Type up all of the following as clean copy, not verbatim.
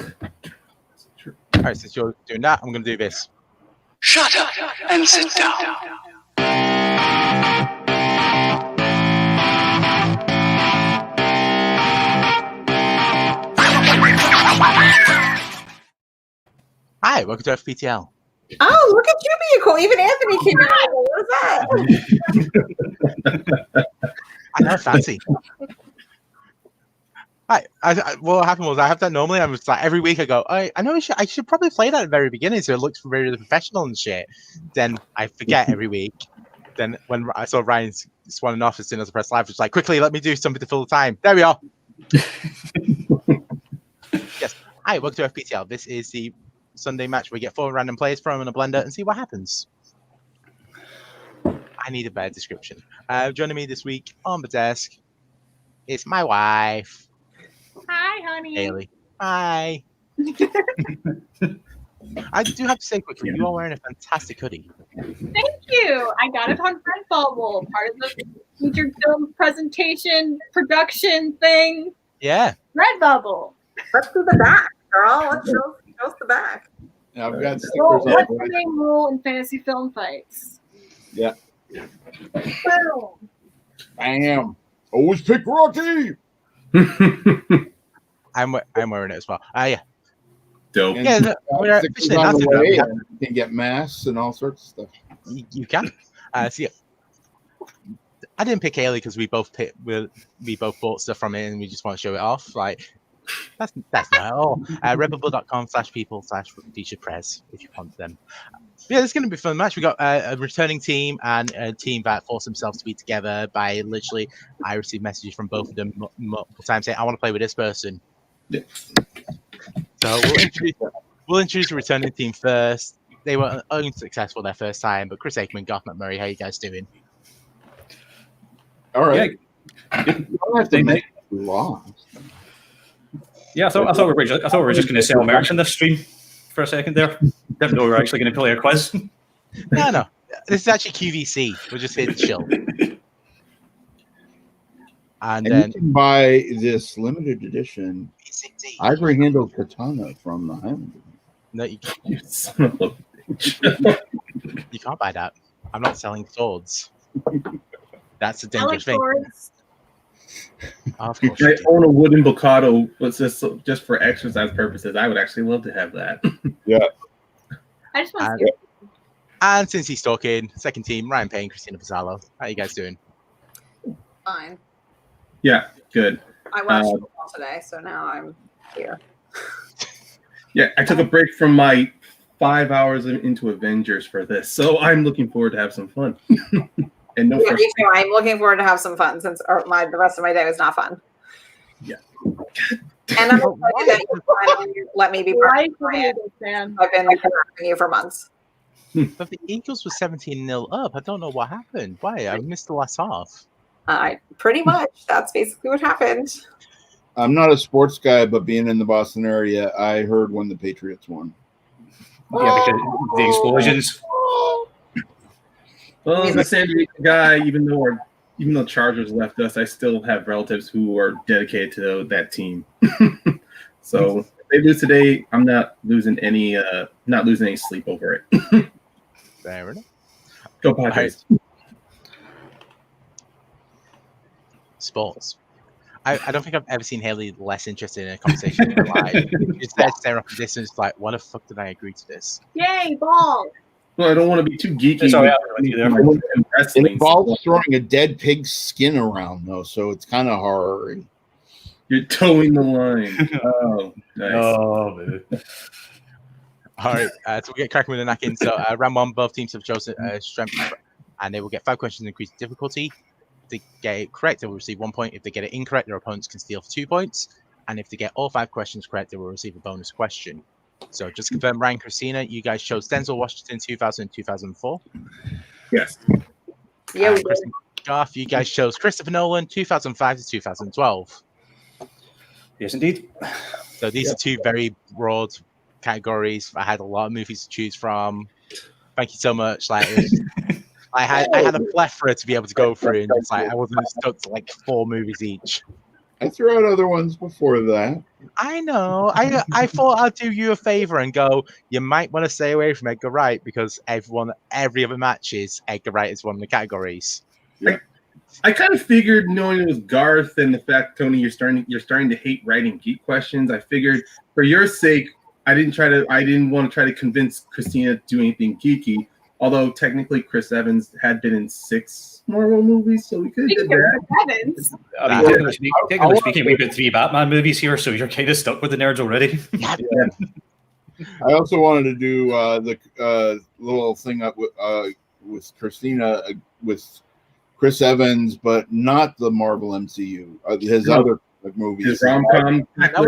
All right, since you're doing that, I'm going to do this. Shut up and sit down. Hi, welcome to FPTL. Oh, look at you being cool. Even Anthony came out. What is that? I know, fancy. Hi. What happened was I have that normally. I'm just like every week I go, I know I should probably play that at the very beginning so it looks very professional and shit. Then I forget every week. Then when I saw Ryan swanning off as soon as I press live, it's like, quickly, let me do something to fill the time. There we are. Yes. Hi, welcome to FPTL. This is the Sunday match where we get 4 random players, throw them in a blender, and see what happens. I need a better description. Joining me this week on the desk is my wife. Hi, honey. Haley. Hi. I do have to say quickly, you are wearing a fantastic hoodie. Thank you. I got it on Redbubble, part of the featured film presentation production thing. Yeah. Redbubble. Let's do the back, girl. Let's show us the back. Yeah, I've got stickers What's on the main rule in fantasy film fights? Yeah. Boom. Bam. Always pick Rocky. I'm wearing it as well. Yeah. Dope. And Yeah, we're stickers officially on announcing the way, that. and you can get masks and all sorts of stuff. You can. See, I didn't pick Haley because we both bought stuff from it and we just want to show it off. Like that's not at all. Rebel.com/people/featured-press if you want them. Yeah, it's going to be a fun match. We got a returning team and a team that forced themselves to be together by literally. I received messages from both of them multiple times saying, "I want to play with this person." Yeah. So we'll introduce the returning team first. They were unsuccessful their first time, but Chris Aikman, Garth McMurray, how you guys doing? All right. Yeah. You don't have to make it long. Yeah, I thought we were just going to sell merch in this stream for a second there. Didn't know we were actually going to play a quiz. No. This is actually QVC. We're just here to chill. And And then you can buy this limited edition ivory handled katana from the Highlander. no, you can't, You son of a bitch. you can't buy that. I'm not selling swords. That's a I like dangerous thing. swords. Of course. I you do. own a wooden Bocado, but just for exercise purposes. I would actually love to have that. I just want And, to see and since he's talking, second team, Ryan Payne, Christina Pizzallo. How you guys doing? Fine. Yeah, good. I watched football today, so now I'm here. Yeah, I took a break from my 5 hours into Avengers for this, so I'm looking forward to have some fun. And no Yeah, me too. I'm looking forward to have some fun since the rest of my day was not fun. Yeah. And I'm excited that you finally let me be part Right of for it. you, man. I've been harassing you for months. But the Eagles were 17-0 up. I don't know what happened. Why? I missed the last half. Pretty much. That's basically what happened. I'm not a sports guy, but being in the Boston area, I heard when the Patriots won. Yeah, because the explosions. Well, as a San Diego guy, even though Chargers left us, I still have relatives who are dedicated to that team. So if they lose today, I'm not losing any sleep over it. Fair enough. Go Padres. Sports. I don't think I've ever seen Haley less interested in a conversation in her life. Just there staring off the distance, like, what the fuck did I agree to this? Yay, ball. Well, I don't want to be too geeky. It's all right, with you there. It Wrestling. involves throwing a dead pig's skin around, though, so it's kind of horror. You're towing the line. Oh, nice. Oh, man. All right, so we get cracking with the knacking. So round one, both teams have chosen strength, and they will get 5 questions increased difficulty. If they get it correct, they will receive 1 point. If they get it incorrect, their opponents can steal for 2 points. And if they get all 5 questions correct, they will receive a bonus question. So just to confirm, Ryan, Christina, you guys chose Denzel Washington 2000 and 2004. Yes. Yeah, we Christina Garth, you guys chose Christopher Nolan 2005 to 2012. Yes, indeed. So these are 2 very broad categories. I had a lot of movies to choose from. Thank you so much. Like, it was, I had a plethora to be able to go through, and just like I wasn't stuck to like 4 movies each. I threw out other ones before that. I know. I thought I'd do you a favor and go, you might want to stay away from Edgar Wright because every other match is Edgar Wright is one of the categories. I kind of figured, knowing it was Garth and the fact, Tony, you're starting to hate writing geek questions. I figured, for your sake, I didn't want to try to convince Christina to do anything geeky. Although technically, Chris Evans had been in 6 Marvel movies, so we could have did that. Evans. I mean, technically speaking, we've got 3 Batman movies here, so you're kind of stuck with the nerds already. Yeah. I also wanted to do the little thing up with Christina with Chris Evans, but not the Marvel MCU. His other movies. His rom-com. That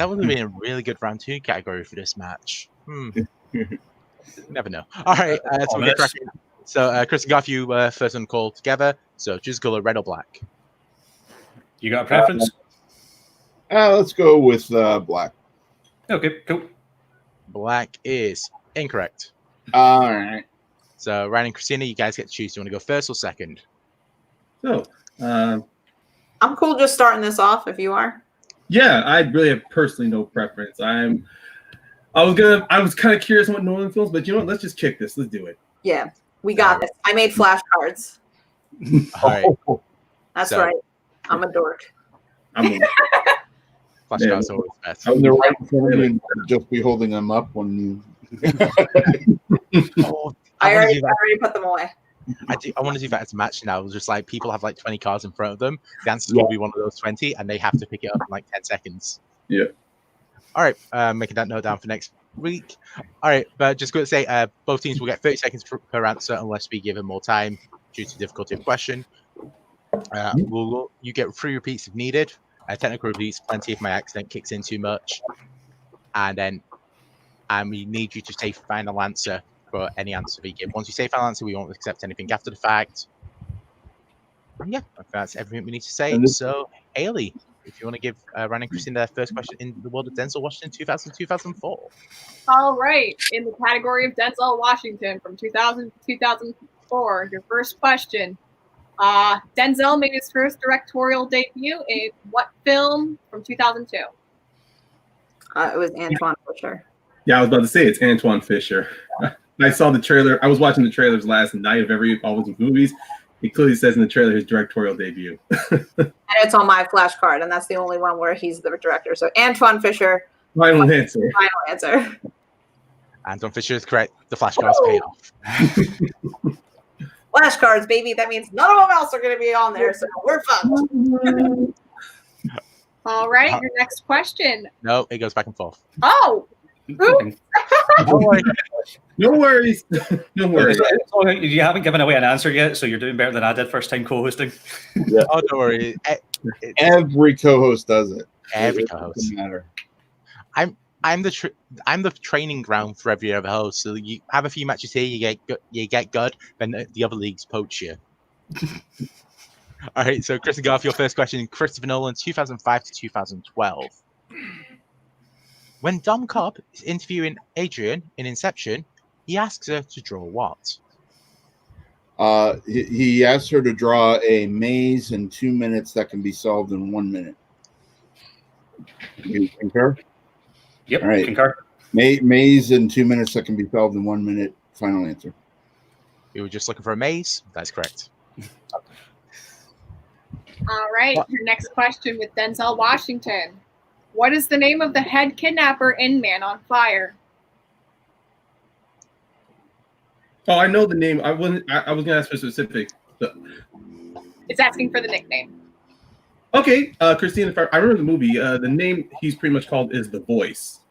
would have been a really good round 2 category for this match. Never know. All right, so we'll get cracking. So, Chris and Garth, you first on call together. So, choose color, red or black. You got a preference? Let's go with black. Okay, cool. Black is incorrect. All right. So, Ryan and Christina, you guys get to choose. Do you want to go first or second? So, I'm cool just starting this off if you are. yeah, I really have personally no preference. I was kind of curious on what Nolan films, but you know what? Let's just kick this. Let's do it. Yeah, we got this. I made flashcards. All right. That's So- right. I'm a dork. Flashcards are always best. And they're right in front of you, and just be holding them up when you. Oh, I wanna already do that. put them away. I want to do that as a match now. Just like people have like 20 cards in front of them. The answer will be one of those 20, and they have to pick it up in like 10 seconds. Yeah. All right, making that note down for next week. All right, but just going to say, both teams will get 30 seconds per answer unless we give them more time due to difficulty of the question. You get 3 repeats if needed. Technical repeats, plenty if my accident kicks in too much. And we need you to say final answer for any answer we give. Once you say final answer, we won't accept anything after the fact. And yeah, I think that's everything we need to say. So, Ailey, if you want to give Ryan and Christina their first question in the world of Denzel Washington 2000-2004. All right. In the category of Denzel Washington from 2000 to 2004, your first question. Denzel made his first directorial debut in what film from 2002? It was Antoine Fisher. Yeah, I was about to say it's Antoine Fisher. I saw the trailer. I was watching the trailers last night of all of the movies. It clearly says in the trailer his directorial debut. And it's on my flashcard, and that's the only one where he's the director. So Antoine Fisher. Final answer. Final answer. Anton Fisher is correct. The flashcards paid off. Flashcards, baby. That means none of them else are going to be on there, so we're fucked. All right. Your next question. No, it goes back and forth. Oh. Oops. Don't worry. No worries. No worries. You haven't given away an answer yet, so you're doing better than I did first time co-hosting. Oh, don't worry. Every co-host does it. Every It co-host. doesn't matter. I'm the training ground for every other host. So you have a few matches here, you get good, then the other leagues poach you. All right, so Chris and Garth, your first question: Christopher Nolan, 2005 to 2012. When Dom Cobb is interviewing Adrian in Inception, he asks her to draw what? He asked her to draw a maze in 2 minutes that can be solved in 1 minute. You concur? Yep, All right. concur. Maze in 2 minutes that can be solved in 1 minute. Final answer. You were just looking for a maze? That's correct. All right. Your next question with Denzel Washington. What is the name of the head kidnapper in Man on Fire? Oh, I know the name. I was gonna ask for specific. It's asking for the nickname. Okay, Christine, if I remember the movie, the name he's pretty much called is The Voice.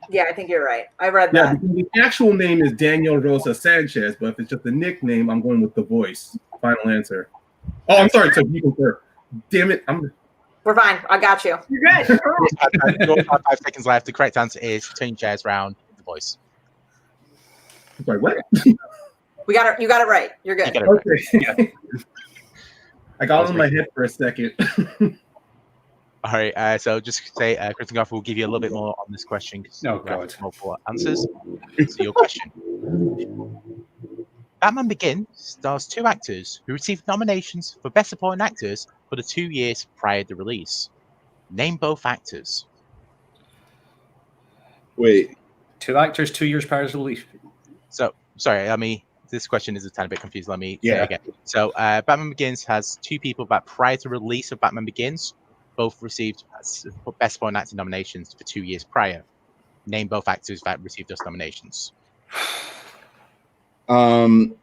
Yeah, I think you're right. I read Yeah, that. the actual name is Daniel Rosa Sanchez, but if it's just a nickname, I'm going with The Voice. Final answer. Oh, I'm sorry, so you concur. Damn it, We're fine. I got you. You're good. You're correct. You have 5 seconds left. The correct answer is turn your chairs round. The voice. sorry, what? You got it right. You're You good. get it right. Okay. I got it in my head for a second. All right. So just say, Chris and Garth will give you a little bit more on this question because Oh, we have God. multiple answers. So your question. Batman Begins stars 2 actors who received nominations for Best Supporting Actors for the 2 years prior to release. Name both actors. Wait. 2 actors, 2 years prior to release. So, sorry, this question is a tiny bit confused. Let me say it again. So, Batman Begins has 2 people that prior to release of Batman Begins, both received Best Supporting Actor nominations for 2 years prior. Name both actors that received those nominations.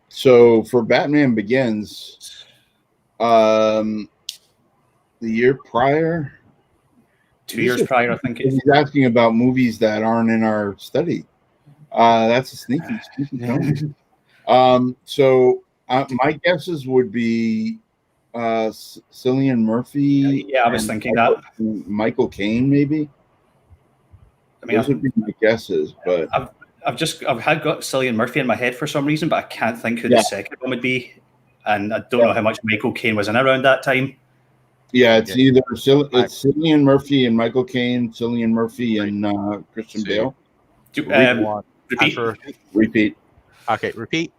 So for Batman Begins, the year prior, 2 years prior, I think. He's asking about movies that aren't in our study. That's a sneaky film. So my guesses would be Cillian Murphy. Yeah, I was thinking that. Michael Caine, maybe. I mean, those would be my guesses, but I've got Cillian Murphy in my head for some reason, but I can't think who the second one would be, and I don't know how much Michael Caine was in around that time. Yeah, it's either Cillian Murphy and Michael Caine, Cillian Murphy and Christian Bale. Repeat. Okay, repeat.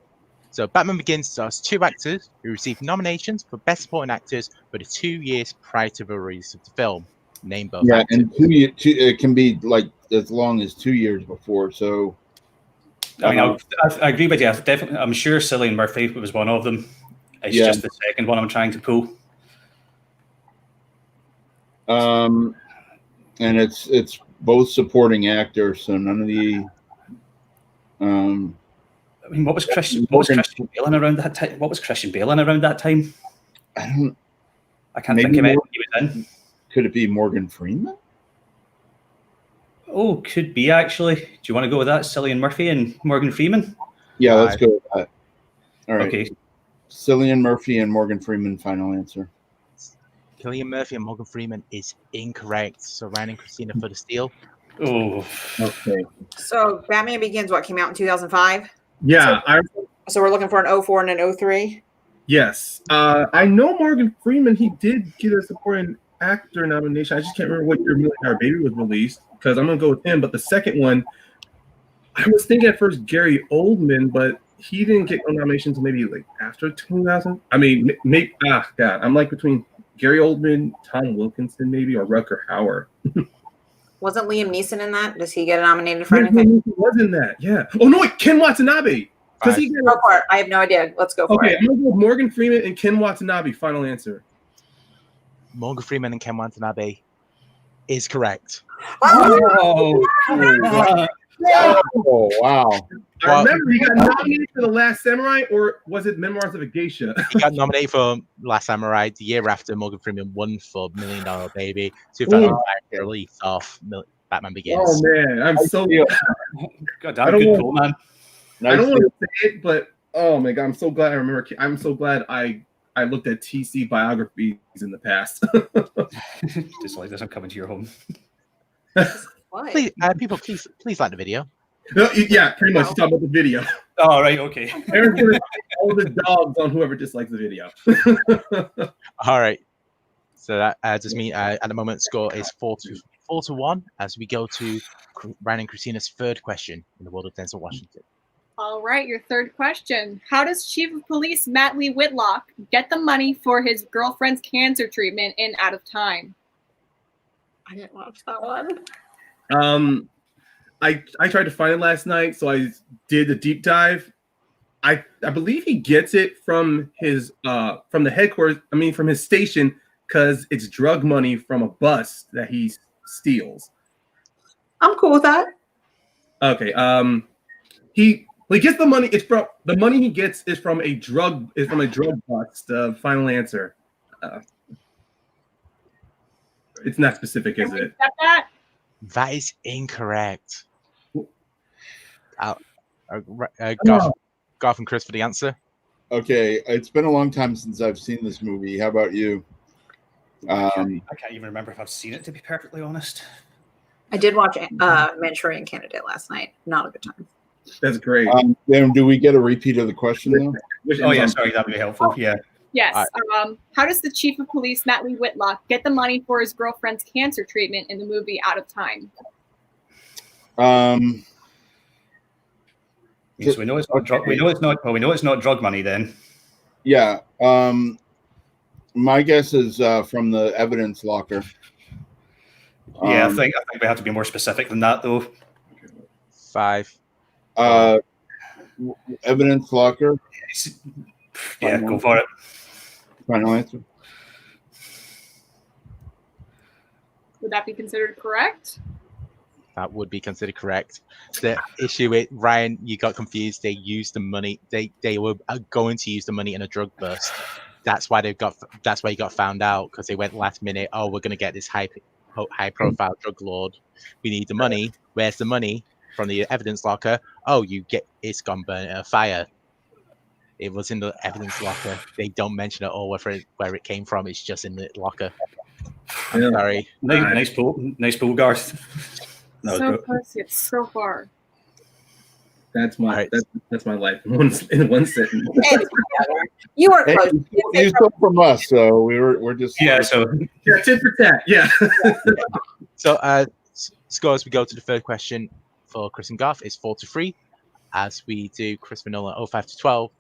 So Batman Begins stars 2 actors who received nominations for Best Supporting Actors for the 2 years prior to the release of the film. Name both actors. And 2 years, it can be like as long as 2 years before. So, I mean, I agree with you. Definitely, I'm sure Cillian Murphy was one of them. It's just the second one I'm trying to pull. And it's both supporting actors, so none of the. I mean, what was Christian Bale in around that time? What was Christian Bale in around that time? I can't think of it. He was in. Could it be Morgan Freeman? Oh, could be actually. Do you want to go with that? Cillian Murphy and Morgan Freeman? Yeah, let's go with that. All right. Okay. Cillian Murphy and Morgan Freeman, final answer. Cillian Murphy and Morgan Freeman is incorrect. So Ryan and Christina for the steal. Oh. Okay. So Batman Begins, what, came out in 2005? Yeah. So we're looking for an 04 and an 03? Yes. I know Morgan Freeman, he did get a supporting actor nomination. I just can't remember what year Million Dollar Baby was released, because I'm going to go with him. But the second one, I was thinking at first Gary Oldman, but he didn't get no nominations maybe like after 2000. I mean, maybe, God, I'm like between Gary Oldman, Tom Wilkinson maybe, or Rutger Hauer. Wasn't Liam Neeson in that? Does he get nominated for anything? He was in that, yeah. Oh, no, wait, Ken Watanabe. Go for it. I have no idea. Let's go for it. Okay, I'm going to go with Morgan Freeman and Ken Watanabe. Final answer. Morgan Freeman and Ken Watanabe is correct. Oh, wow. I remember he got nominated for The Last Samurai, or was it Memoirs of a Geisha? He got nominated for Last Samurai. The year after, Morgan Freeman won for $1 Million Baby. 2005 release of Batman Begins. Oh, man. I'm so God damn good pull, man. I don't want to say it, but oh my God, I'm so glad I remember. I'm so glad I looked at TC biographies in the past. Just like this, I'm coming to your home. Please, people, please like the video. No, yeah, pretty much. You're talking about the video. Oh, right, okay. Aaron's gonna all the dogs on whoever dislikes the video. All right. So that just means at the moment score is 4-1 as we go to Ryan and Christina's third question in the world of Denzel Washington. All right, your third question. How does Chief of Police Matt Lee Whitlock get the money for his girlfriend's cancer treatment in Out of Time? I didn't watch that one. I tried to find it last night, so I did a deep dive. I believe he gets it from his from the headquarters. I mean, from his station, because it's drug money from a bus that he steals. I'm cool with that. Okay. He gets the money. It's from the money he gets is from a drug bust. Final answer. It's not specific, is it? Accept that? That is incorrect. Garth and Chris for the answer. Okay, it's been a long time since I've seen this movie. How about you? I can't even remember if I've seen it, to be perfectly honest. I did watch Manchurian Candidate last night. Not a good time. That's great. Then do we get a repeat of the question though? Oh yeah, sorry, that'd be helpful. Yeah. Yes. How does the Chief of Police Matt Lee Whitlock get the money for his girlfriend's cancer treatment in the movie Out of Time? So we know it's not drug. We know it's not drug money then. Yeah. My guess is from the evidence locker. Yeah, I think we have to be more specific than that, though. 5. Evidence locker. Yeah, go for it. Final answer. Would that be considered correct? That would be considered correct. The issue with Ryan, you got confused. They used the money. They were going to use the money in a drug bust. That's why That's why you got found out, because they went last minute. Oh, we're gonna get this high profile drug lord. We need the money. Where's the money? From the evidence locker. Oh, it's gone burnt in a fire. It was in the evidence locker. They don't mention at all where it came from. It's just in the locker. I'm sorry. Nice pull, Garth. So close yet so far. That's my life in one sentence. You are close. You stole from us, so we're just So tit for tat. Yeah. So scores. We go to the third question for Chris and Garth. It's 4-3. As we do Christopher Nolan 05-12.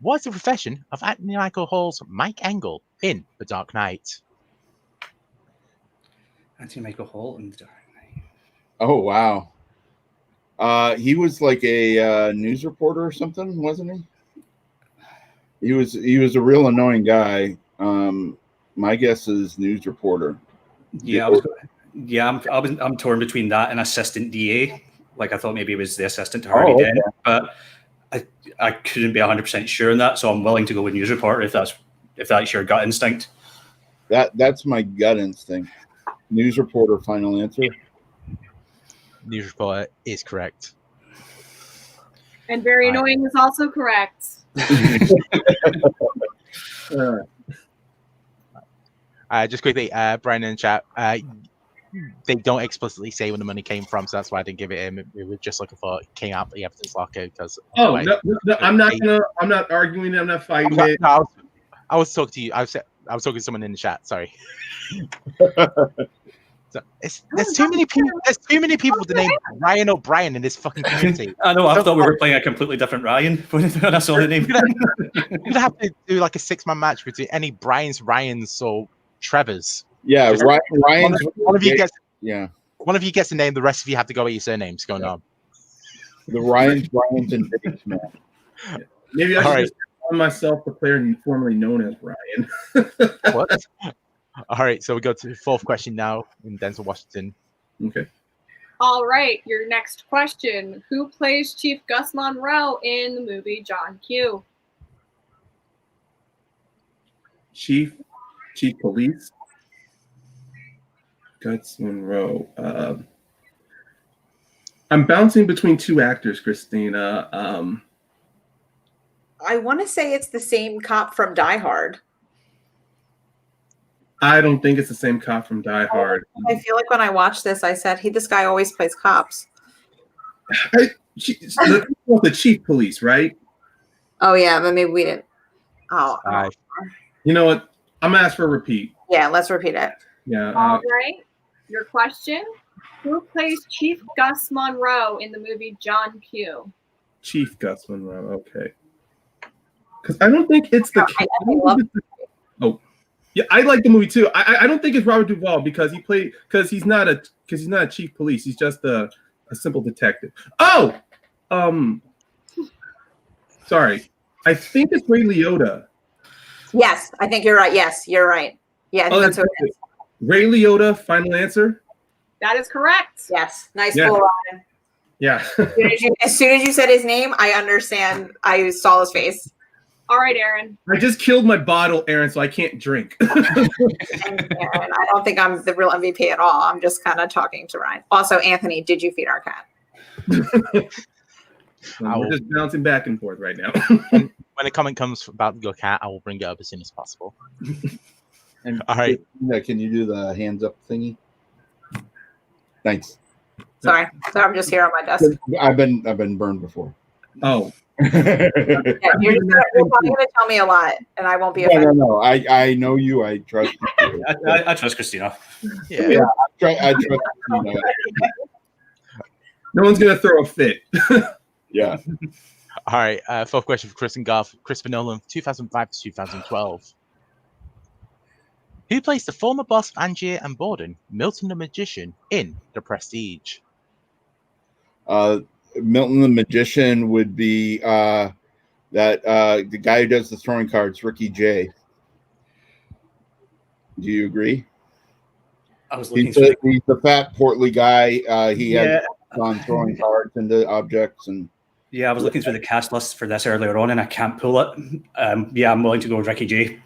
What's the profession of Anthony Michael Hall's Mike Engel in The Dark Knight? Anthony Michael Hall in The Dark Knight. Oh wow. He was like a news reporter or something, wasn't he? He was a real annoying guy. My guess is news reporter. Yeah, I'm torn between that and assistant DA. Like I thought maybe it was the assistant to Harvey Dent, but I couldn't be 100% sure on that. So I'm willing to go with news reporter if that's your gut instinct. That's my gut instinct. News reporter. Final answer. News reporter is correct. And very annoying is also correct. Just quickly, Brian in the chat. They don't explicitly say when the money came from, so that's why I didn't give it him. We were just looking for it came out the evidence locker because. No, I'm not arguing it. I'm not fighting it. No, I was talking to you. I was talking to someone in the chat. Sorry. So there's too many people. There's too many people with the name Ryan O'Brien in this fucking community. I know. I thought we were playing a completely different Ryan when I saw the name. You'd have to do like a 6-man match between any Brian's, Ryans, or Trevor's. Yeah, Ryan's. One of you gets. Yeah. One of you gets the name. The rest of you have to go with your surnames. Going on. The Ryans, and Diggs, man. Maybe I should just call myself the player formerly known as Ryan. What? All right, so we go to the fourth question now in Denzel Washington. Okay. All right, your next question. Who plays Chief Gus Monroe in the movie John Q? Chief Police. Gus Monroe. I'm bouncing between two actors, Christina. I want to say it's the same cop from Die Hard. I don't think it's the same cop from Die Hard. I feel like when I watched this, I said, this guy always plays cops. The Chief Police, right? Oh, yeah, but maybe we didn't. Oh. You know what? I'm going to ask for a repeat. Yeah, let's repeat it. Yeah. All right. Your question. Who plays Chief Gus Monroe in the movie John Q? Chief Gus Monroe, okay. Because I don't think it's the... Yeah, I like the movie too. I don't think it's Robert Duvall because he's not a chief police. He's just a simple detective. Oh, sorry. I think it's Ray Liotta. Yes, I think you're right. Yes, you're right. Yeah, I think that's what it is. Ray Liotta. Final answer. That is correct. Yes, nice pull, Ryan. Yeah. As soon as you said his name, I understand. I saw his face. All right, Aaron. I just killed my bottle, Aaron, so I can't drink. And Aaron, I don't think I'm the real MVP at all. I'm just kind of talking to Ryan. Also, Anthony, did you feed our cat? We're just bouncing back and forth right now. When a comment comes about your cat, I will bring it up as soon as possible. And all right. Can you do the hands up thingy? Thanks. Sorry, I'm just here on my desk. I've been burned before. Oh. Yeah, you're probably going to tell me a lot, and I won't be offended. No. I know you. I trust you. I trust Christina. Yeah, I trust Christina. No one's going to throw a fit. Yeah. All right. Fourth question for Chris and Garth. Christopher Nolan, 2005 to 2012. Who plays the former boss of Angier and Borden, Milton the Magician, in The Prestige? Milton the Magician would be the guy who does the throwing cards, Ricky Jay. Do you agree? I was looking He's the fat, portly guy. He has on throwing cards into objects and. Yeah, I was looking through the cast list for this earlier on, and I can't pull it. Yeah, I'm willing to go with Ricky Jay.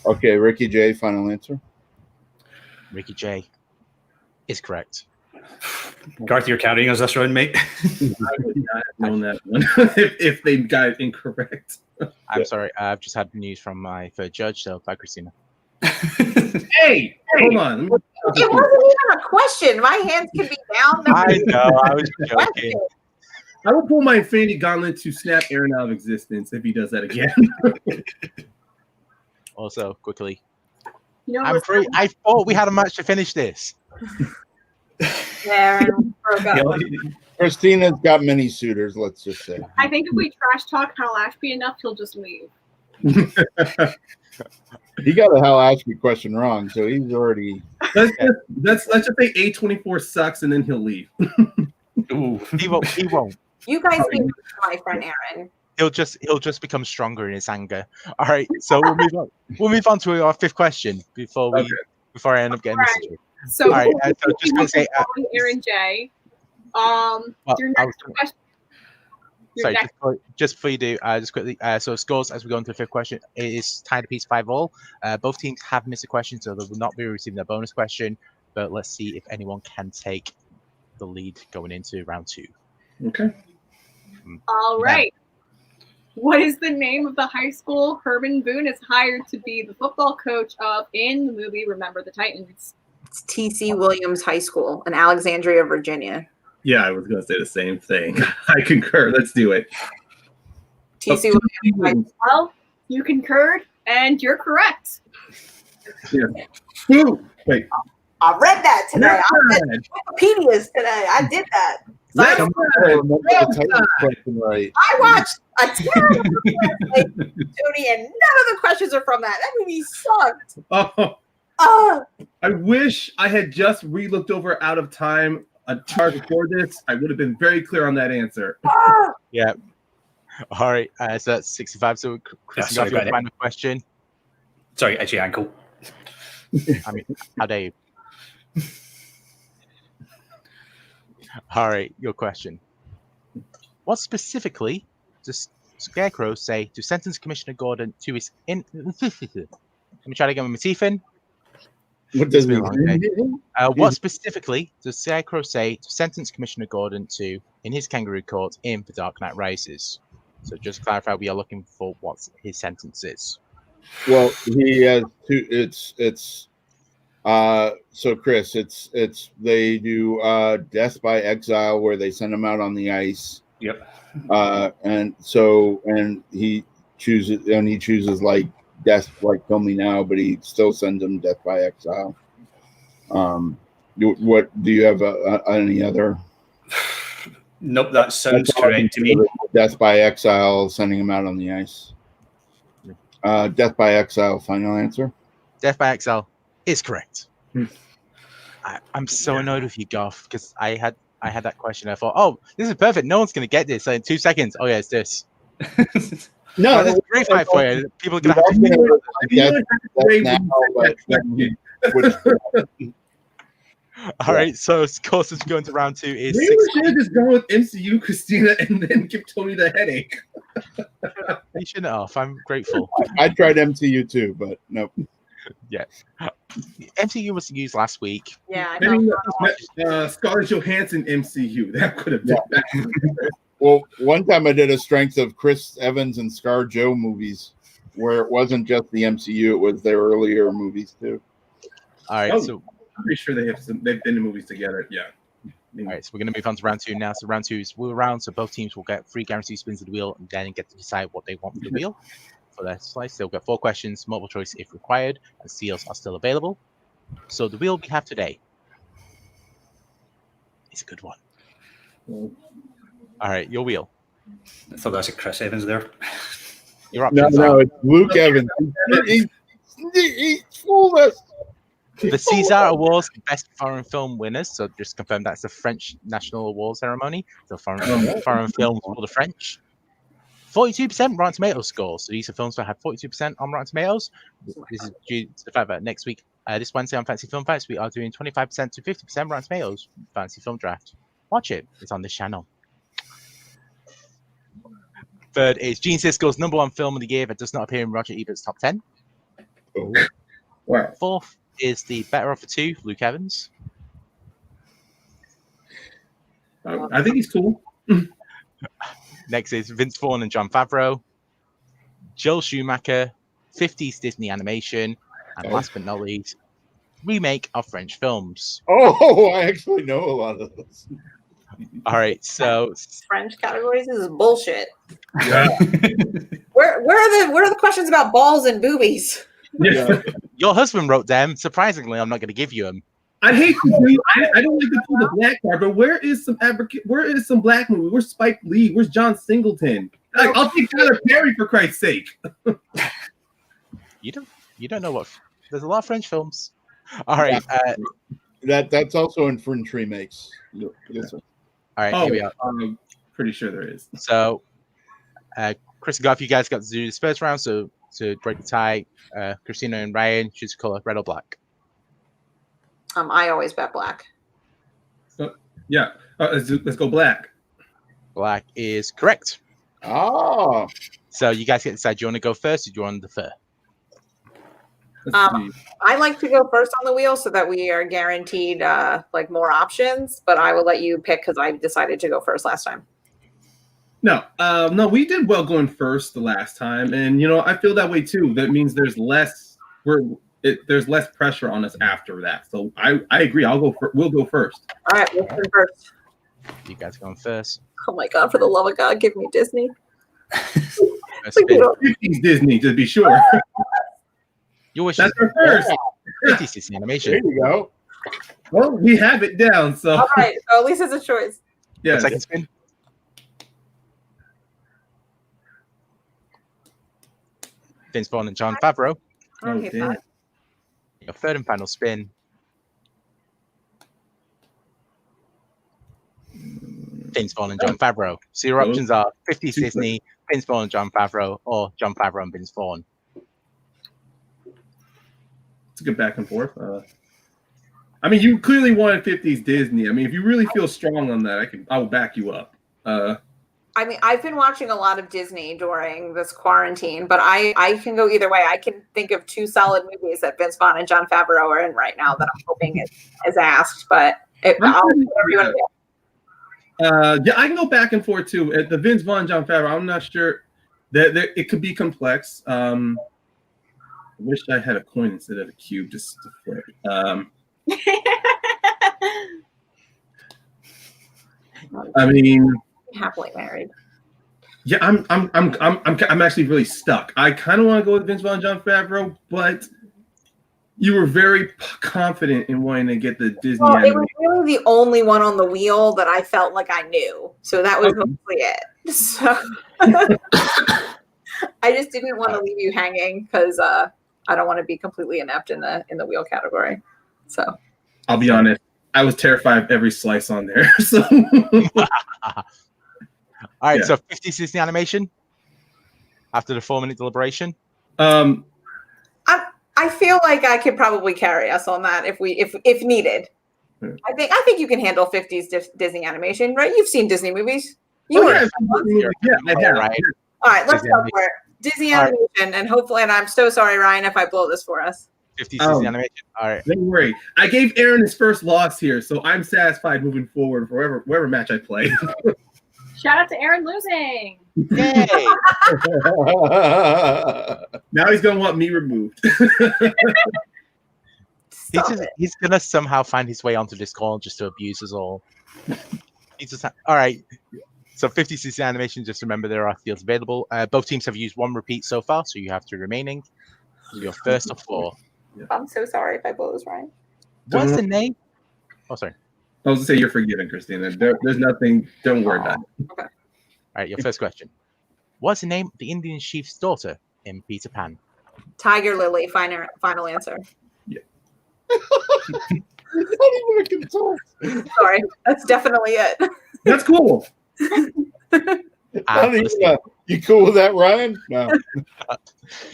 Okay, Ricky Jay, final answer. Ricky Jay is correct. Garth, you're carrying us this round, mate. I would not have known that one if they got it incorrect. I'm sorry, I've just had news from my third judge, so bye, Christina. Hey, hold on. It wasn't even a question. My hands can be down. I know, I was joking. I will pull my Infinity Gauntlet to snap Aaron out of existence if he does that again. Also, quickly, You know, I thought we had a match to finish this. Aaron broke up. Christina's got many suitors, let's just say. I think if we trash talk Hal Ashby enough, he'll just leave. He got a Hal Ashby question wrong, so he's already. Let's just say A24 sucks, and then he'll leave. Ooh. He won't. You guys be my friend Aaron. He'll just become stronger in his anger. All right, so we'll move on to our fifth question before I end up getting this. So, All right, so just gonna say, Aaron J. Your next question. Sorry, just before you do, just quickly. So scores as we go into the fifth question, it is tied a piece 5-all. Both teams have missed a question, so they will not be receiving their bonus question. But let's see if anyone can take the lead going into round 2. Okay. All right. What is the name of the high school Herman Boone is hired to be the football coach of in the movie Remember the Titans? It's T.C. Williams High School in Alexandria, Virginia. Yeah, I was going to say the same thing. I concur. Let's do it. T.C. Williams. Well, you concurred, and you're correct. Yeah. Ooh, wait. I read that today. I Right. read Wikipedia's today. I did that. So Let's I watched a terrible Tony, and none of the questions are from that. That movie sucked. I wish I had just re-looked over Out of Time a chart before this. I would have been very clear on that answer. Yeah. All right. So that's 65. So Chris, sorry, you got your final question. Sorry, itchy ankle. I mean, how dare you? All right, your question. What specifically does Scarecrow say to sentence Commissioner Gordon to his Let me try to get my teeth in. What does What specifically does Scarecrow say to sentence Commissioner Gordon to in his kangaroo court in The Dark Knight Rises? So just to clarify, we are looking for what his sentence is. Well, he has two. So Chris, they do death by exile where they send him out on the ice. Yep. And he chooses like death, like kill me now, but he still sends him death by exile. What do you have any other? Nope, that sounds correct to me. Death by exile, sending him out on the ice. Death by exile, final answer. Death by exile is correct. I'm so annoyed with you, Garth, because I had that question. I thought, oh, this is perfect. No one's going to get this. So in 2 seconds, oh yeah, it's this. No, this is a great fight for you. People are going to have to. All right, so of course, as we go into round 2 is. Maybe we should have just gone with MCU, Christina, and then give Tony the headache. You shouldn't have. I'm grateful. I tried MCU too, but nope. Yeah. MCU was used last week. Yeah, I know. Scarlett Johansson MCU. That could have been that. Well, one time I did a strength of Chris Evans and Scar Joe movies where it wasn't just the MCU, it was their earlier movies too. All right, so I'm pretty sure they've been in movies together. Yeah. All right, so we're going to move on to round 2 now. So round 2 is wheel round. So both teams will get 3 guaranteed spins of the wheel and then get to decide what they want for the wheel. For their slice, they'll get 4 questions, multiple choice if required, and seals are still available. So the wheel we have today is a good one. All right, your wheel. I thought that was a Chris Evans there. Your options No, it's Luke Evans. He fooled us. The César Awards, best foreign film winners. So just confirm that's the French National Award ceremony. So foreign films for the French. 42% Rotten Tomatoes scores. So these are films that have 42% on Rotten Tomatoes. This is due to the fact that next week, this Wednesday on Fancy Film Facts, we are doing 25% to 50% Rotten Tomatoes Fancy Film Draft. Watch it. It's on this channel. Third is Gene Siskel's #1 film of the year that does not appear in Roger Ebert's top 10. Oh. Wow. Fourth is the Better of the Two, Luke Evans. I think he's cool. Next is Vince Vaughn and Jon Favreau. Joel Schumacher, 50s Disney animation. And last but not least, remake of French films. Oh, I actually know a lot of those. All right, so French categories this is bullshit. Yeah. Where are the questions about balls and boobies? Yeah. your husband wrote them. Surprisingly, I'm not going to give you them. I hate to do. I don't like to pull the black card, but where is some black movie? Where's Spike Lee? Where's John Singleton? Like, I'll take Tyler Perry for Christ's sake. You don't know what. There's a lot of French films. All right. That's also in French remakes. Yes, All right. Here we are. I'm pretty sure there is. So, Chris and Garth, you guys got to do this first round. So to break the tie, Christina and Ryan choose color, red or black. I always bet black. Yeah. Let's go black. Black is correct. Ah. So you guys get to decide. Do you want to go first or do you want to defer? Let's see. I like to go first on the wheel so that we are guaranteed like more options, but I will let you pick because I decided to go first last time. No, we did well going first the last time, and I feel that way too. That means there's less pressure on us after that. So I agree. We'll go first. All right, we'll go first. You guys going first. Oh my God! For the love of God, give me Disney. First spin. 50s Disney to be sure. Your wish That's is our first. 50s Disney animation. There you go. Well, we have it down. So All right, so at least it's a choice. yeah. Second spin. Vince Vaughn and Jon Favreau. Oh, Okay, damn. fine. Your third and final spin. Vince Vaughn and Jon Favreau. So your options are 50s Disney, Vince Vaughn and Jon Favreau, or Jon Favreau and Vince Vaughn. It's a good back and forth. I mean, you clearly wanted 50s Disney. I mean, if you really feel strong on that, I will back you up. I mean, I've been watching a lot of Disney during this quarantine, but I can go either way. I can think of two solid movies that Vince Vaughn and Jon Favreau are in right now that I'm hoping is asked, but I'll do whatever you want to do. Yeah, I can go back and forth too. At the Vince Vaughn, Jon Favreau, I'm not sure that it could be complex. I wish I had a coin instead of a cube just to flip. I mean, Happily married. yeah, I'm actually really stuck. I kind of want to go with Vince Vaughn, Jon Favreau, but you were very confident in wanting to get the Disney. Well, it was really the only one on the wheel that I felt like I knew, so that was mostly it. So I just didn't want to leave you hanging because I don't want to be completely inept in the wheel category. So I'll be honest, I was terrified of every slice on there. So All right, Yeah. so 50s Disney animation after the 4-minute deliberation. I feel like I could probably carry us on that if needed. Yeah. I think you can handle 50s Disney animation, right? You've seen Disney movies. yeah, I have. Right. All right, let's Disney go for it. Disney All right. animation, and hopefully, and I'm so sorry, Ryan, if I blow this for us. 50s Oh. Disney animation. All right. Don't worry. I gave Aaron his first loss here, so I'm satisfied moving forward for wherever match I play. Shout out to Aaron losing. Yay! Now he's gonna want me removed. He's gonna somehow find his way onto this call just to abuse us all. All right. So 50s Disney animation. Just remember there are fields available. Both teams have used one repeat so far, so you have 2 remaining. Your first of 4. I'm so sorry if I blow this, Ryan. What's the name? Oh, sorry. I was gonna say you're forgiven, Christina. There's nothing. Don't worry about it. All right. Your first question. What's the name of the Indian chief's daughter in Peter Pan? Tiger Lily, final answer. Not even a consult. Sorry, that's definitely it. That's cool. Not even you cool with that, Ryan? No.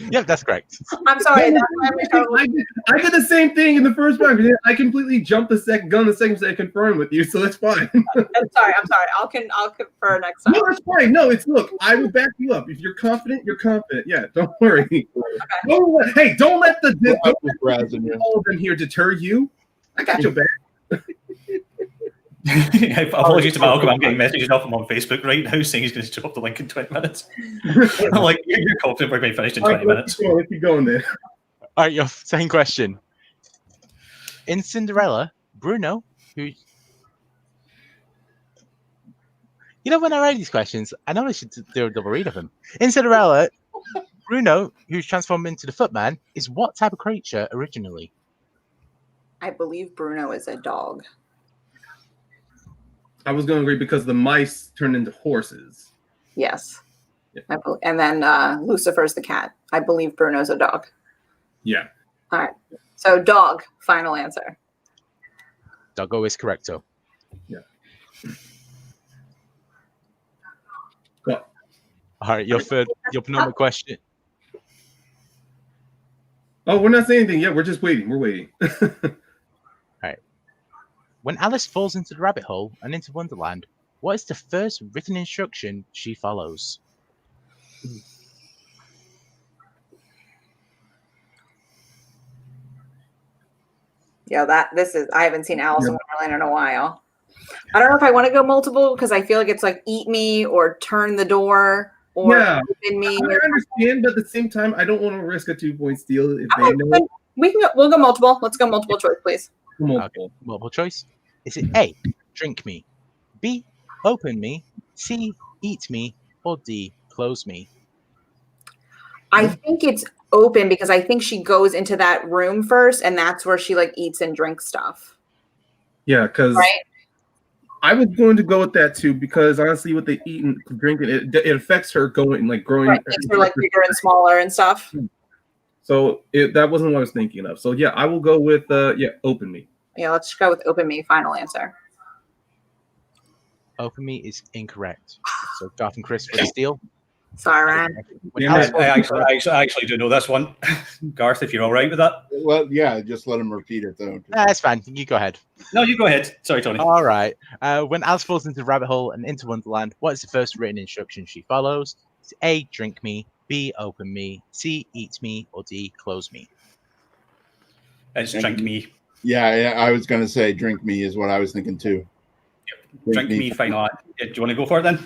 Yep, that's correct. I'm sorry. I did the same thing in the first round. I completely jumped the second gun. The second set confirmed with you, so that's fine. I'm sorry. I'll confer next time. No, that's fine. No, look. I will back you up. If you're confident, you're confident. Yeah, don't worry. Okay. Don't let all of them here deter you. I got your back. Apologies to Malcolm. I'm getting messages off him on Facebook right now saying he's going to drop the link in 20 minutes. I'm like, you're confident we're going to be finished in 20 minutes. Let's keep going there. All right, your second question. In Cinderella, Bruno, who... when I read these questions, I know I should do a double read of them. In Cinderella, Bruno, who's transformed into the Footman, is what type of creature originally? I believe Bruno is a dog. I was going to agree because the mice turned into horses. Yes. Yeah. And then Lucifer's the cat. I believe Bruno's a dog. Yeah. All right. So dog, final answer. Doggo is correcto. Yeah. Well, all right, your penultimate question. Oh, we're not saying anything yet. We're just waiting. We're waiting. When Alice falls into the rabbit hole and into Wonderland, what is the first written instruction she follows? Yeah, I haven't seen Alice in Wonderland in a while. I don't know if I want to go multiple because I feel like it's like eat me or turn the door or open me. I understand, but at the same time, I don't want to risk a 2-point steal if they know. We'll go multiple. Let's go multiple choice, please. Multiple choice. Is it A, drink me, B, open me, C, eat me, or D, close me? I think it's open because I think she goes into that room first and that's where she like eats and drinks stuff. Yeah, because I was going to go with that too because honestly what they eat and drinking, it affects her growing. Right, makes her like bigger and smaller and stuff. So that wasn't what I was thinking of. So yeah, I will go with open me. Yeah, let's go with open me. Final answer. Open me is incorrect. So Garth and Chris for the steal. Sorry, Ryan. I actually do know this one. Garth, if you're all right with that. Well, yeah, just let him repeat it though. That's fine. You go ahead. No, you go ahead. Sorry, Tony. All right. When Alice falls into the rabbit hole and into Wonderland, what is the first written instruction she follows? It's A, drink me, B, open me, C, eat me, or D, close me. It's drink me. Yeah, I was going to say drink me is what I was thinking too. Yep. Drink me, final. Do you want to go for it then?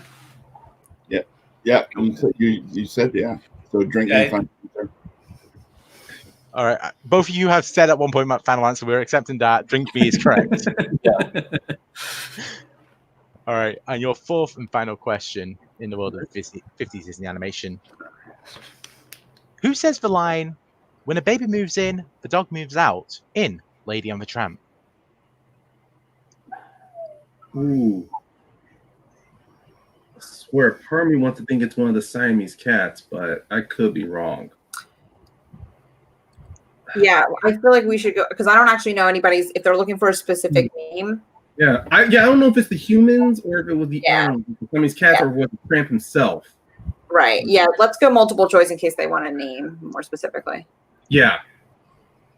Yeah. You said yeah. So drink me, final answer. All right. Both of you have said at one point my final answer. We're accepting that. Drink me is correct. Yeah. All right. And your fourth and final question in the world of 50s Disney animation. Who says the line, when a baby moves in, the dog moves out in Lady and the Tramp? Ooh. I swear, part of me wants to think it's one of the Siamese cats, but I could be wrong. Yeah, I feel like we should go because I don't actually know anybody's if they're looking for a specific name. Yeah, I don't know if it's the humans or if it was the animals, the Siamese cats, or was the Tramp himself. Right. Yeah. Let's go multiple choice in case they want a name more specifically. Yeah.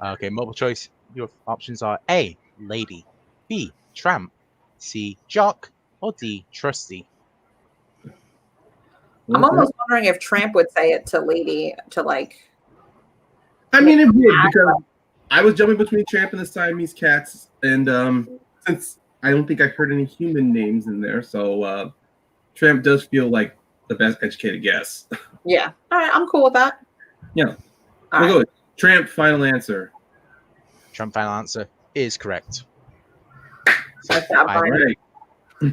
Okay. Multiple choice. Your options are A, Lady, B, Tramp, C, Jock, or D, Trusty. I'm almost wondering if Tramp would say it to Lady to like. I mean, it would because I was jumping between Tramp and the Siamese cats, and since I don't think I heard any human names in there, so Tramp does feel like the best educated guess. Yeah. All right. I'm cool with that. Yeah. We'll go with Tramp, final answer. Tramp, final answer is correct. So That's right.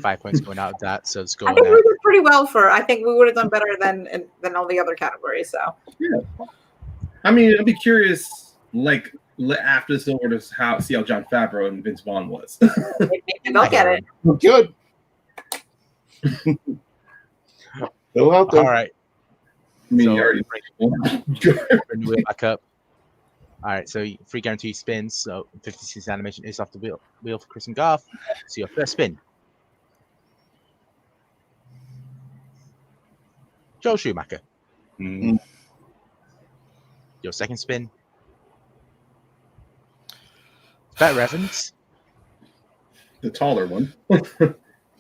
5 points going out of that. So let's go. I think we did pretty well I think we would have done better than all the other categories. So. Yeah. I mean, I'd be curious, like after this over, to see how Jon Favreau and Vince Vaughn was. Maybe they'll get it. Good. Fill out there. All right. I mean, So, you already bring the wheel back up. All right, so free guarantee spins. So 56 animation is off the wheel for Chris and Garth. So your first spin. Joel Schumacher. Your second spin. Better Evans. The taller one.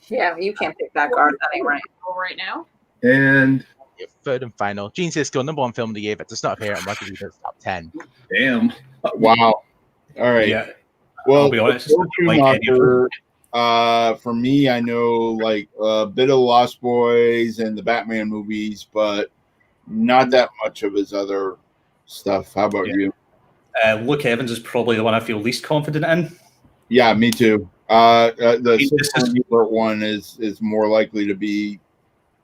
Yeah, you can't pick that card. That ain't right. Right now. And Your third and final. Gene Siskel, #1 film of the year, but does not appear on Roger Ebert's top 10. damn. Wow. All right. Yeah. Well, I'll be honest, Joel like any of them. Schumacher, for me, I know like a bit of Lost Boys and the Batman movies, but not that much of his other stuff. How about you? Luke Evans is probably the one I feel least confident in. Yeah, me too. The This Siskel and Ebert one is more likely to be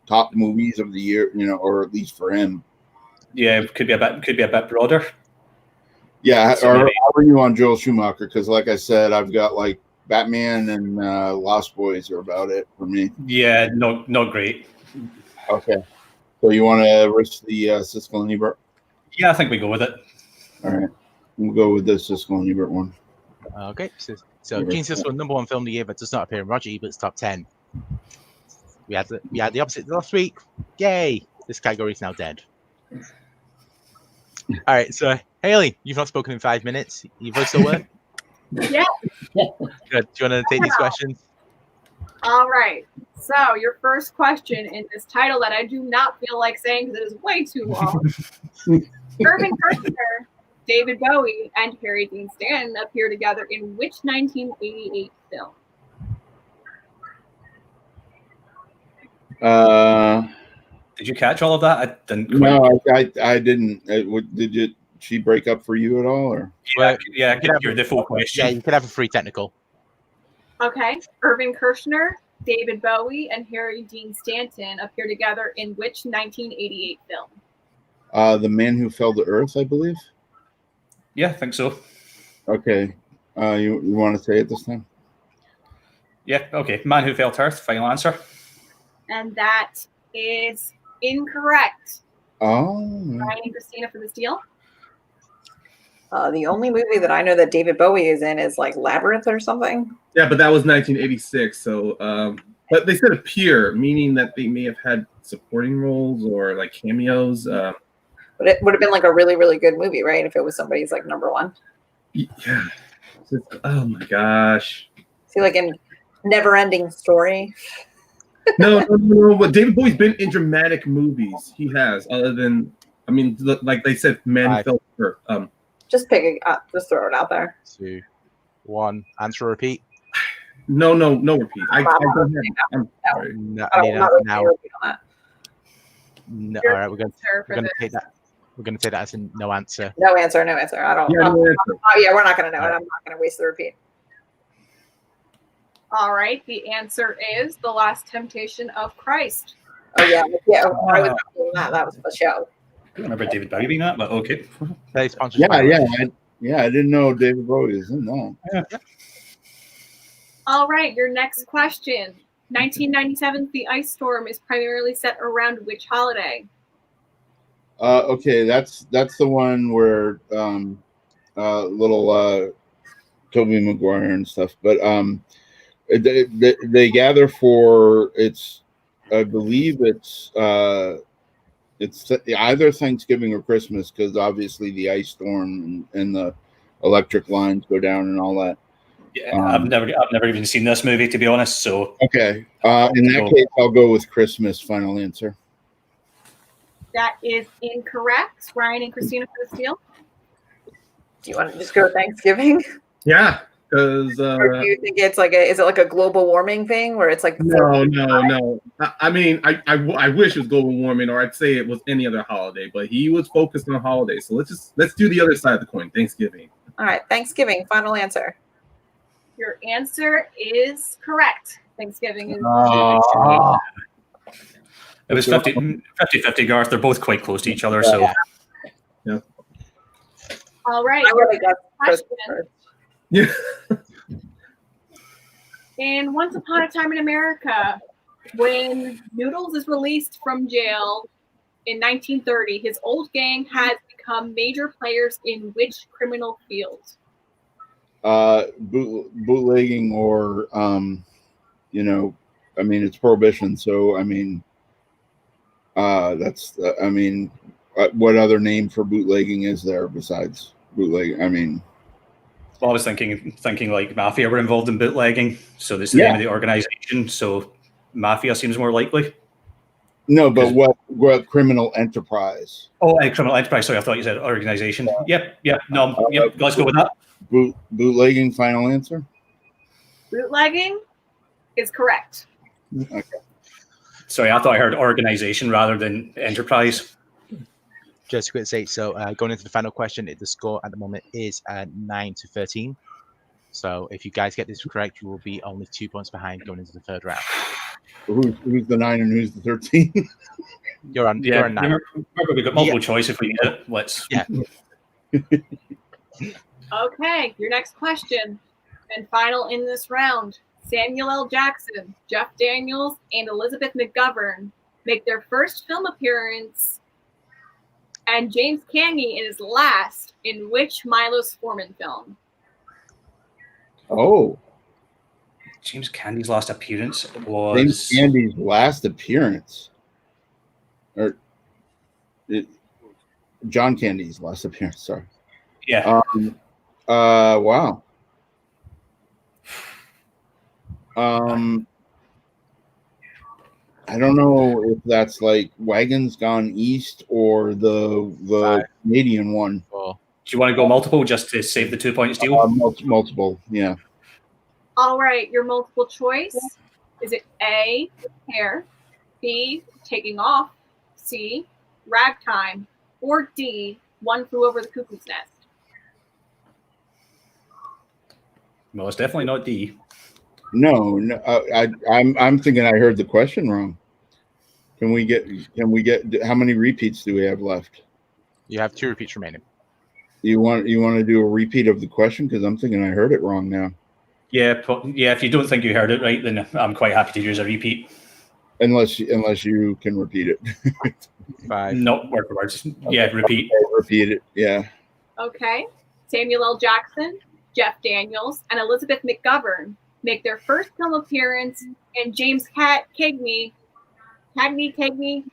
top movies of the year, or at least for him. Yeah, could be a bit broader. Yeah, So or maybe- how are you on Joel Schumacher? Because, like I said, I've got like Batman and Lost Boys are about it for me. Yeah, not great. Okay, so you want to risk the Siskel and Ebert? Yeah, I think we go with it. All right, we'll go with the Siskel and Ebert one. Okay, so Gene Siskel, #1 film of the year, but does not appear in Roger Ebert's top 10. We had the opposite last week. Yay! This category is now dead. All right, so Haley, you've not spoken in 5 minutes. Your voice still work? Yeah. Good. Do you want to take these questions? All right. So your first question in this title that I do not feel like saying because it is way too long. Irving Kershner, David Bowie, and Harry Dean Stanton appear together in which 1988 film? Did you catch all of that? I didn't. No, I didn't. Did you? She break up for you at all, or? Yeah, I could hear the full question. Yeah, you could have a free technical. Okay. Irving Kershner, David Bowie, and Harry Dean Stanton appear together in which 1988 film? The Man Who Fell to Earth, I believe. Yeah, I think so. Okay. You want to say it this time? Yeah, okay. Man Who Fell to Earth, final answer. And that is incorrect. Oh. Ryan and Christina for the steal. The only movie that I know that David Bowie is in is like Labyrinth or something. Yeah, but that was 1986. So, but they said appear, meaning that they may have had supporting roles or like cameos. But it would have been like a really, really good movie, right? If it was somebody's like #1. Yeah. Oh my gosh. See, like in Never Ending Story. No. But David Bowie's been in dramatic movies. He has, other than, I mean, like they said, Man Who Fell to Earth. Just pick it up. Just throw it out there. 2, 1. Answer repeat. No repeat. I'm sorry. No, I don't know now. repeat on that. No, all right, we're going to take that. We're going to take that as a no answer. No answer. I don't. Yeah, no answer. Yeah, we're not going to know it. I'm not going to waste the repeat. All right. The answer is The Last Temptation of Christ. Oh yeah. I was doing that. That was the show. I don't remember David Bowie being that, but okay. Yeah. I didn't know David Bowie was in that. Yeah. All right. Your next question. 1997's The Ice Storm is primarily set around which holiday? Okay, that's the one where little Tobey Maguire and stuff, but they gather for I believe it's either Thanksgiving or Christmas, because obviously the ice storm and the electric lines go down and all that. Yeah, I've never even seen this movie, to be honest. So okay, in that case, I'll go with Christmas. Final answer. That is incorrect. Ryan and Christina for the steal. Do you want to just go Thanksgiving? Yeah, because Or do you think it's like is it like a global warming thing where it's like no. I mean, I wish it was global warming, or I'd say it was any other holiday, but he was focused on holidays. So let's do the other side of the coin, Thanksgiving. All right, Thanksgiving. Final answer. Your answer is correct. Thanksgiving is. It was 50-50, Garth. They're both quite close to each other. So yeah. All right. I really got Question. first. Yeah. In Once Upon a Time in America, when Noodles is released from jail, in 1930, his old gang has become major players in which criminal field? Bootlegging or I mean, it's prohibition, so I mean, that's I mean, what other name for bootlegging is there besides bootlegging? I mean, well, I was thinking like mafia were involved in bootlegging, so this is the name of the organization. So mafia seems more likely. No, but what criminal enterprise? Oh, criminal enterprise. Sorry, I thought you said organization. Yep. No, yep. Let's go with that. Bootlegging. Final answer. Bootlegging is correct. Okay. Sorry, I thought I heard organization rather than enterprise. Just a quick say, so going into the final question, the score at the moment is 9-13. So if you guys get this correct, you will be only 2 points behind going into the third round. Who's the 9 and who's the 13? You're on 9. Remember, we've got multiple choice if we need it. Let's. Yeah. Okay, your next question and final in this round. Samuel L. Jackson, Jeff Daniels, and Elizabeth McGovern make their first film appearance, and James Cagney is last in which Milos Forman film? Oh, James Candy's last appearance was James Candy's last appearance, or John Candy's last appearance. Sorry. Yeah. Wow. I don't know if that's like Wagons Gone East or the Canadian one. Well, do you want to go multiple just to save the 2 points deal? Multiple, yeah. All right, your multiple choice. Is it A, Hair, B, Taking Off, C, Ragtime, or D, One Flew Over the Cuckoo's Nest? No, it's definitely not D. No, I'm thinking I heard the question wrong. Can we get how many repeats do we have left? you have 2 repeats remaining. You want to do a repeat of the question because I'm thinking I heard it wrong now. Yeah. If you don't think you heard it right, then I'm quite happy to use a repeat. Unless you can repeat it. 5. No, word for words. Yeah, repeat. Repeat it. Yeah. Okay. Samuel L. Jackson, Jeff Daniels, and Elizabeth McGovern make their first film appearance, and James Cagney, and Cagney.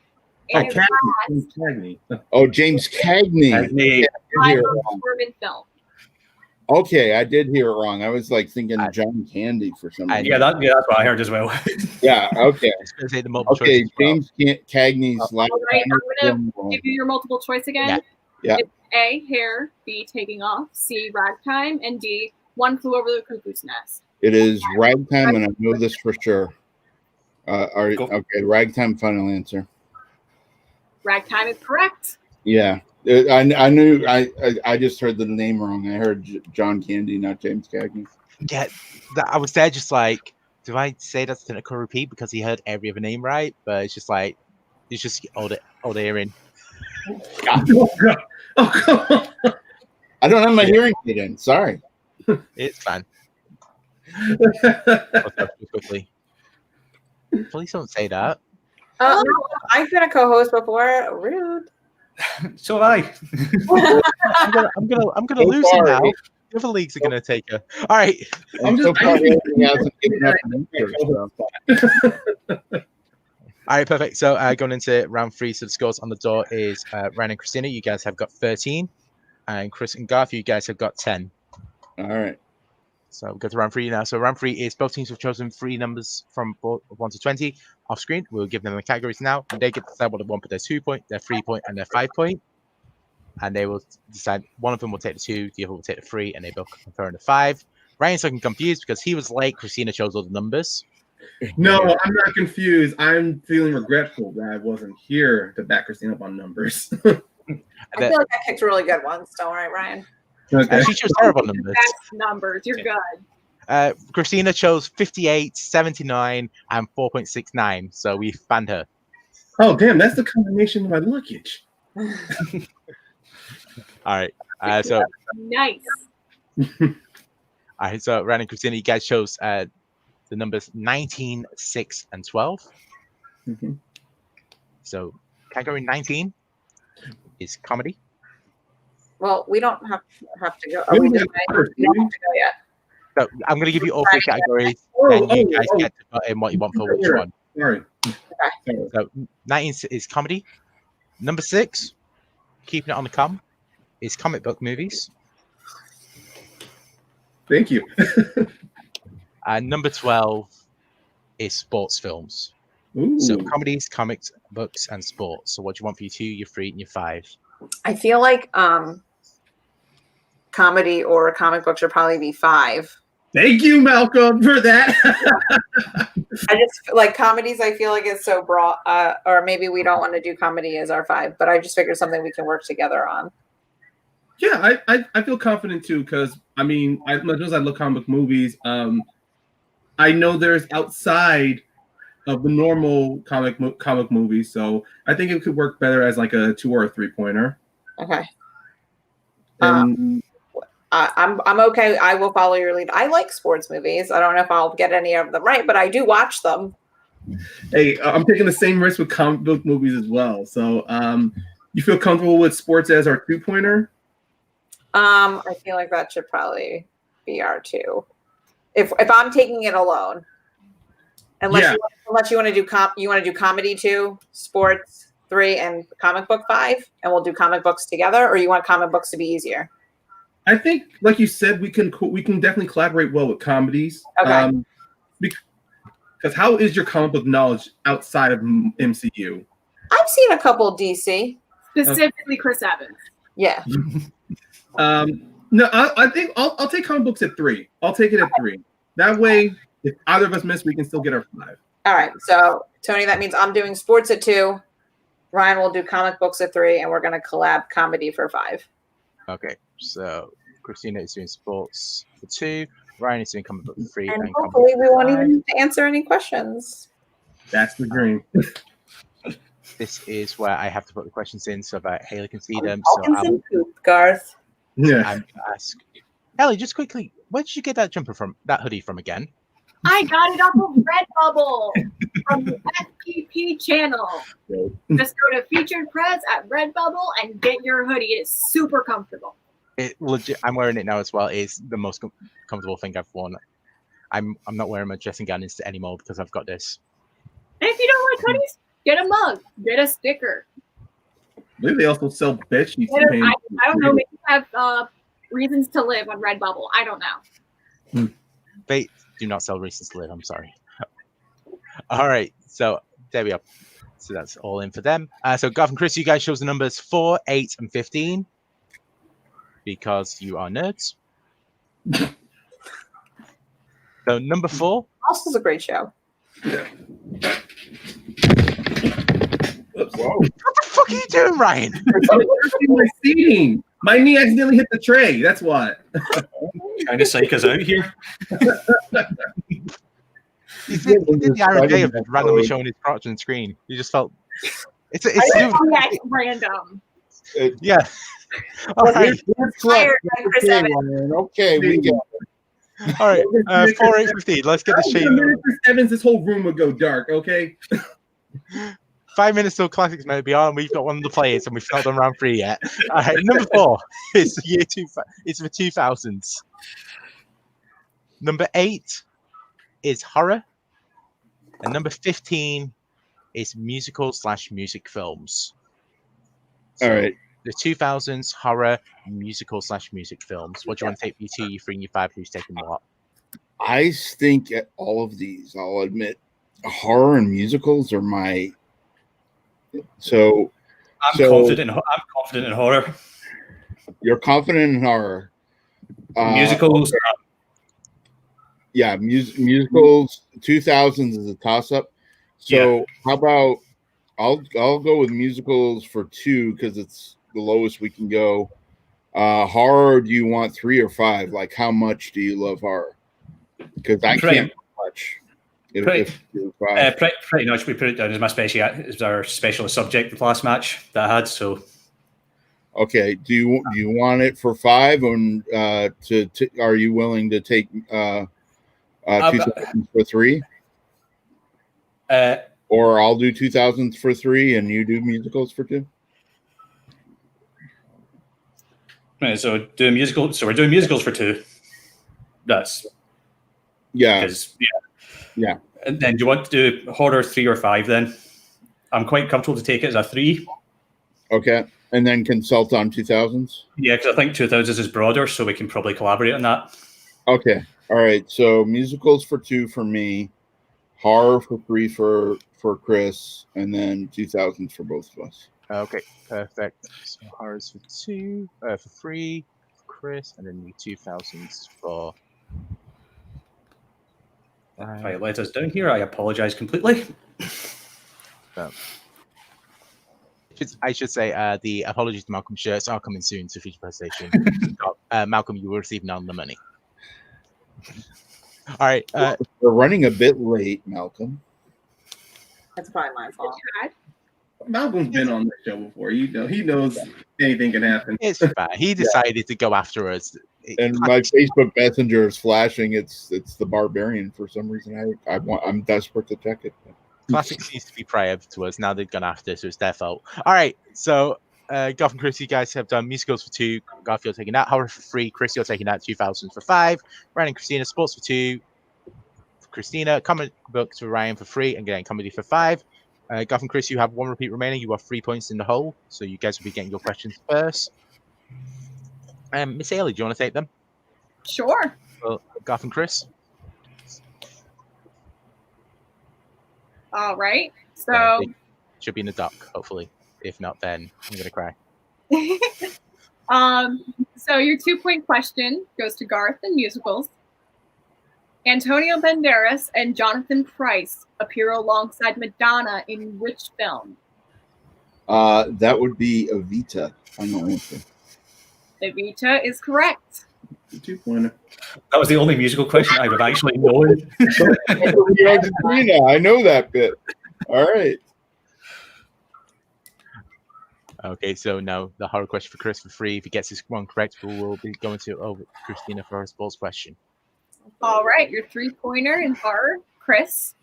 Oh, James Cagney. Forman film. Okay, I did hear it wrong. I was like thinking John Candy for some reason. Yeah, that's what I heard as well. Yeah. Okay. Say the multiple Okay. choice as well. James Cagney's last. All right, I'm going to give you your multiple choice again. Yeah. It's A, Hair, B, Taking Off, C, Ragtime, and D, One Flew Over the Cuckoo's Nest. It is Ragtime, and I know this for sure. Okay, Ragtime. Final answer. Ragtime is correct. Yeah. I knew. I just heard the name wrong. I heard John Candy, not James Cagney. Yeah, I was there just like, do I say that's a technical repeat because he heard every other name right? But it's just like, it's just old hearing. Oh, come on. I don't have my hearing aid in. Sorry. It's fine. Quickly. Please don't say that. No, I've been a co-host before. Rude. So have I. I'm gonna lose it now. The other leagues are gonna take her. All right. I'm so proud he hasn't given up an answer, so. All right, perfect. So going into round 3, so the scores on the door is Ryan and Christina. You guys have got 13, and Chris and Garth, you guys have got 10. All right. So we'll go to round 3 now. So round 3 is both teams have chosen 3 numbers from 1 to 20 off screen. We'll give them the categories now, and they get to decide what they want for their 2 point, their 3 point, and their 5 point. And they will decide one of them will take the 2, the other will take the 3, and they both confer on the 5. Ryan's looking confused because he was late. Christina chose all the numbers. No, I'm not confused. I'm feeling regretful that I wasn't here to back Christina up on numbers. I feel like I picked really good ones. Don't worry, Ryan. Okay. She chose terrible numbers. Best numbers. You're good. Christina chose 58, 79, and 4.69. So we banned her. Oh, damn. That's the combination of my luggage. All right. So Nice. all right. So Ryan and Christina, you guys chose the numbers 19, 6, and 12. Mhm. So Category 19 is comedy. Well, we don't have to go. Are we doing it? We don't have to go yet. So I'm going to give you all 3 categories, Oh, and you guys get to put in what you want for which one. Sorry. So 19 is comedy. Number 6, keeping it on the come, is comic book movies. Thank you. And number 12 is sports films. Ooh. So comedies, comics, books, and sports. So what do you want for your 2, your 3, and your 5? I feel like comedy or comic book should probably be 5. Thank you, Malcolm, for that. I just like comedies. I feel like it's so broad, or maybe we don't want to do comedy as our 5. But I just figured something we can work together on. Yeah, I feel confident too, because I mean, as much as I look comic book movies, I know there's outside of the normal comic movies, so I think it could work better as like a 2 or a 3-pointer. Okay. And I'm okay. I will follow your lead. I like sports movies. I don't know if I'll get any of them right, but I do watch them. Hey, I'm taking the same risk with comic book movies as well. So, you feel comfortable with sports as our 2-pointer? I feel like that should probably be our 2. If I'm taking it alone, unless you want to do comedy 2, sports 3, and comic book 5, and we'll do comic books together, or you want comic books to be easier? I think, like you said, we can definitely collaborate well with comedies. Okay. Because how is your comic book knowledge outside of MCU? I've seen a couple DC. Specifically Chris Evans. Yeah. No, I think I'll take comic books at 3. I'll take it at 3. That way, if either of us miss, we can still get our 5. All right. So, Tony, that means I'm doing sports at 2. Ryan will do comic books at 3, and we're going to collab comedy for 5. Okay, so Christina is doing sports for 2. Ryan is doing comic book for 3. And hopefully we won't even have to answer any questions. That's the dream. This is where I have to put the questions in so that Haley can see them. Garth. Yeah. I'm going to ask Haley, just quickly, where did you get that jumper from? That hoodie from again? I got it off of Redbubble from the FPP channel. Just go to Featured Press at Redbubble and get your hoodie. It's super comfortable. It legit. I'm wearing it now as well. It's the most comfortable thing I've worn. I'm not wearing my dressing gown anymore because I've got this. And if you don't like hoodies, get a mug, get a sticker. Maybe they also sell bed sheets. I don't know. Maybe you have reasons to live on Redbubble. I don't know. They do not sell reasons to live. I'm sorry. All right. So there we are. So that's all in for them. So Garth and Chris, you guys chose the numbers 4, 8, and 15 because you are nerds. So number 4. Also is a great show. Yeah. Whoa. What the fuck are you doing, Ryan? My seating. My knee accidentally hit the tray. That's why. Trying to psych us out here. He did the Iron Day of randomly showing his crotch on the screen. You just felt it's That's random. yeah. All right. Okay, we get it. All right. 4, 8, 15. Let's get this chain. Chris Evans, this whole room would go dark. Okay. 5 minutes till classics may be on. We've got one of the players, and we've not done round 3 yet. All right. Number 4 is the year 2. It's the 2000s. Number 8 is horror, and number 15 is musical/music films. So All right. The 2000s horror musical/music films. What do you want to take? Your 2, your 3, and your 5. Who's taking what? I think at all of these, I'll admit, horror and musicals are my. So I'm confident in horror. You're confident in horror. Musicals. Yeah, musicals. 2000s is a toss-up. So how about I'll go with musicals for 2 because it's the lowest we can go. Horror, do you want 3 or 5? Like, how much do you love horror? Because I can't much. Pretty much, we put it down as our specialist subject the last match that I had. So, okay. Do you want it for 5, and are you willing to take 2000 for 3? Or I'll do 2000s for 3 and you do musicals for 2. Right, so doing musicals. So we're doing musicals for 2. That's Yeah. Yeah. And then do you want to do horror 3 or 5 then? I'm quite comfortable to take it as a 3. Okay. And then consult on 2000s? Yeah, because I think 2000s is broader, so we can probably collaborate on that. Okay. All right. So musicals for 2 for me, horror for 3 for Chris, and then 2000s for both of us. Okay, perfect. So horrors for 2, for 3 for Chris, and then the 2000s for. If I let us down here, I apologize completely. I should say the apologies to Malcolm shirts are coming soon to Future Press Station. Malcolm, you will receive none of the money. All right. We're running a bit late, Malcolm. That's probably my fault. Malcolm's been on the show before. He knows anything can happen. It's fine. He decided to go after us. And my Facebook Messenger is flashing. It's the Barbarian for some reason. I'm desperate to check it. Classics used to be prior to us. Now they've gone after, so it's their fault. All right. So, Garth and Chris, you guys have done musicals for 2. Garth, you're taking that. Horror for 3. Chris, you're taking that. 2000s for 5. Ryan and Christina, sports for 2. For Christina, comic books for Ryan for 3, and again comedy for 5. Garth and Chris, you have 1 repeat remaining. You are 3 points in the hole, so you guys will be getting your questions first. Miss Ailey, do you want to take them? Sure. Well, Garth and Chris. All right. So should be in the dock, hopefully. If not, then I'm gonna cry. So your 2-point question goes to Garth and musicals. Antonio Banderas and Jonathan Pryce appear alongside Madonna in which film? That would be Evita. Final answer. Evita is correct. 2-pointer. That was the only musical question I would have actually known. I know that bit. All right. Okay, so now the horror question for Chris for 3. If he gets this one correct, we'll be going to over Christina for her sports question. All right, your 3-pointer in horror, Chris.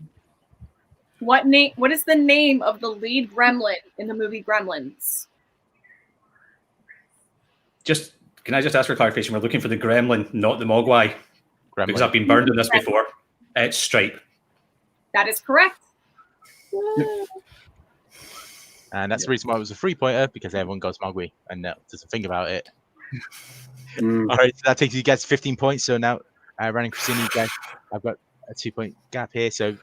What is the name of the lead gremlin in the movie Gremlins? Can I just ask for clarification? We're looking for the gremlin, not the mogwai. Because I've been burned on this before. It's Stripe. That is correct. And that's the reason why it was a 3-pointer, because everyone goes Mogwai and doesn't think about it. All right, so that takes you guys 15 points. So now, Ryan and Christina, you guys, I've got a 2-point gap here. So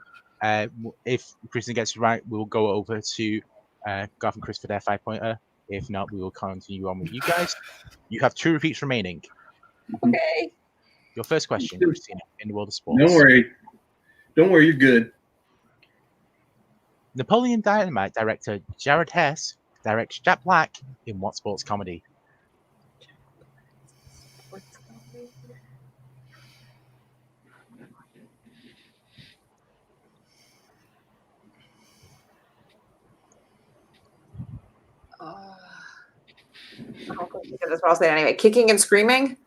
if Christina gets it right, we'll go over to Garth and Chris for their 5-pointer. If not, we will continue on with you guys. You have 2 repeats remaining. Okay. Your first question, Christina, in the world of sports. Don't worry, you're good. Napoleon Dynamite director Jared Hess directs Jack Black in what sports comedy? I'll say it anyway. Kicking and Screaming.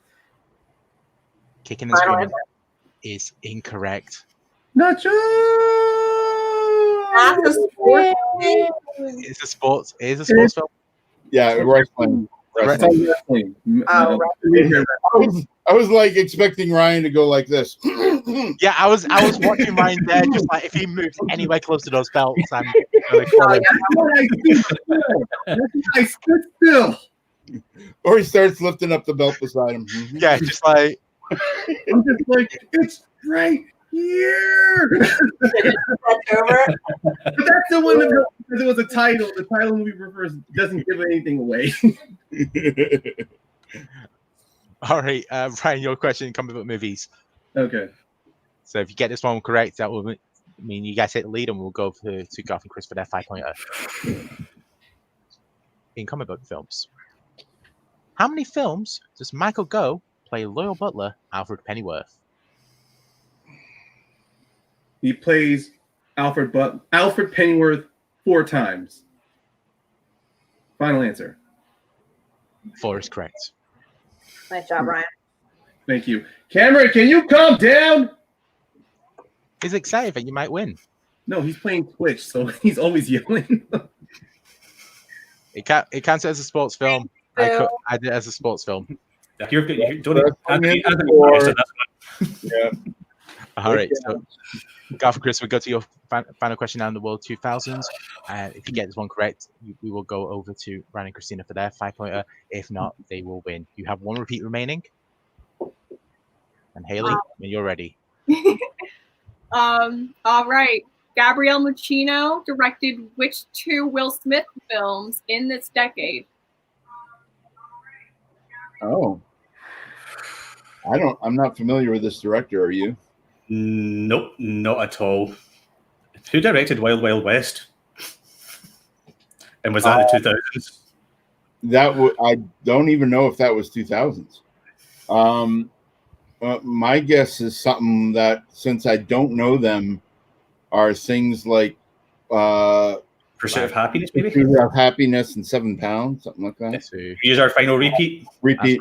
Kicking and Screaming is incorrect. Not sure. That's a sports movie. It's a sports. It is a sports film. Yeah, wrestling. Wrestling. Oh, I was like expecting Ryan to go like this. Yeah, I was watching Ryan there, just like if he moves anywhere close to those belts, I'm gonna call it. I stood still. Or he starts lifting up the belt beside him. Yeah, just like I'm just like, it's right here. over. But that's the one that because it was a title. The title movie refers doesn't give anything away. all right, Ryan, your question comic book movies. Okay. So if you get this one correct, that will mean you guys hit the lead, and we'll go to Garth and Chris for their 5-pointer. In comic book films, how many films does Michael Gough play loyal butler Alfred Pennyworth? He plays Alfred Pennyworth 4 times. Final answer. 4 is correct. Nice job, Ryan. Thank you. Cameron, can you calm down? He's excited that you might win. No, he's playing Twitch, so he's always yelling. It counts as a sports film. I did it as a sports film. You're don't Anthony, Or- yeah. All right. So, Garth and Chris, we'll go to your final question now in the World 2000s. If you get this one correct, we will go over to Ryan and Christina for their 5-pointer. If not, they will win. You have one repeat remaining. And Haley, when you're ready. All right. Gabrielle Muccino directed which 2 Will Smith films in this decade? Oh. I'm not familiar with this director. Are you? Nope, not at all. Who directed Wild Wild West? And was that the 2000s? I don't even know if that was 2000s. My guess is something that, since I don't know them, are things like Pursuit of Happiness, maybe? Pursuit of Happiness and 7 Pounds, something like that. Yes, Here's our final repeat. Repeat.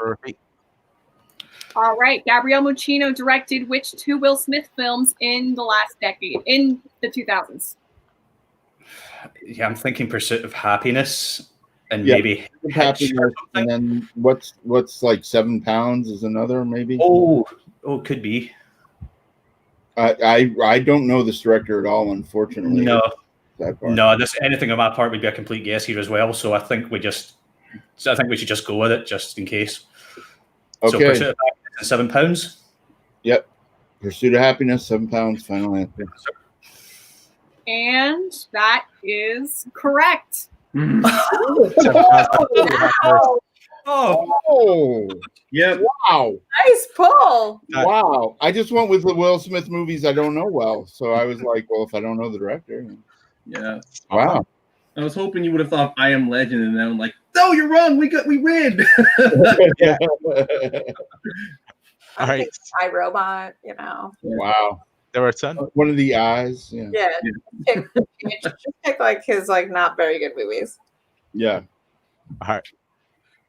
All right. Gabrielle Muccino directed which 2 Will Smith films in the last decade, in the 2000s? Yeah, I'm thinking Pursuit of Happiness and Yeah, maybe Happiness, and then what's like 7 Pounds is another, maybe. Oh, could be. I don't know this director at all, unfortunately. No, That part. no. This anything on my part would be a complete guess here as well. So I think we should just go with it, just in case. So Okay. Pursuit of Happiness and 7 Pounds. Yep. Pursuit of Happiness, 7 Pounds, final answer. And that is correct. Oh, Yep. wow. Nice pull. Wow. I just went with the Will Smith movies I don't know well. So I was like, well, if I don't know the director. Yeah. Wow. I was hoping you would have thought I Am Legend, and then I'm like, no, you're wrong. We win. All right. iRobot, Wow. There were a ton. One of the eyes. Yeah. Yeah. Just pick like his not very good movies. Yeah. All right.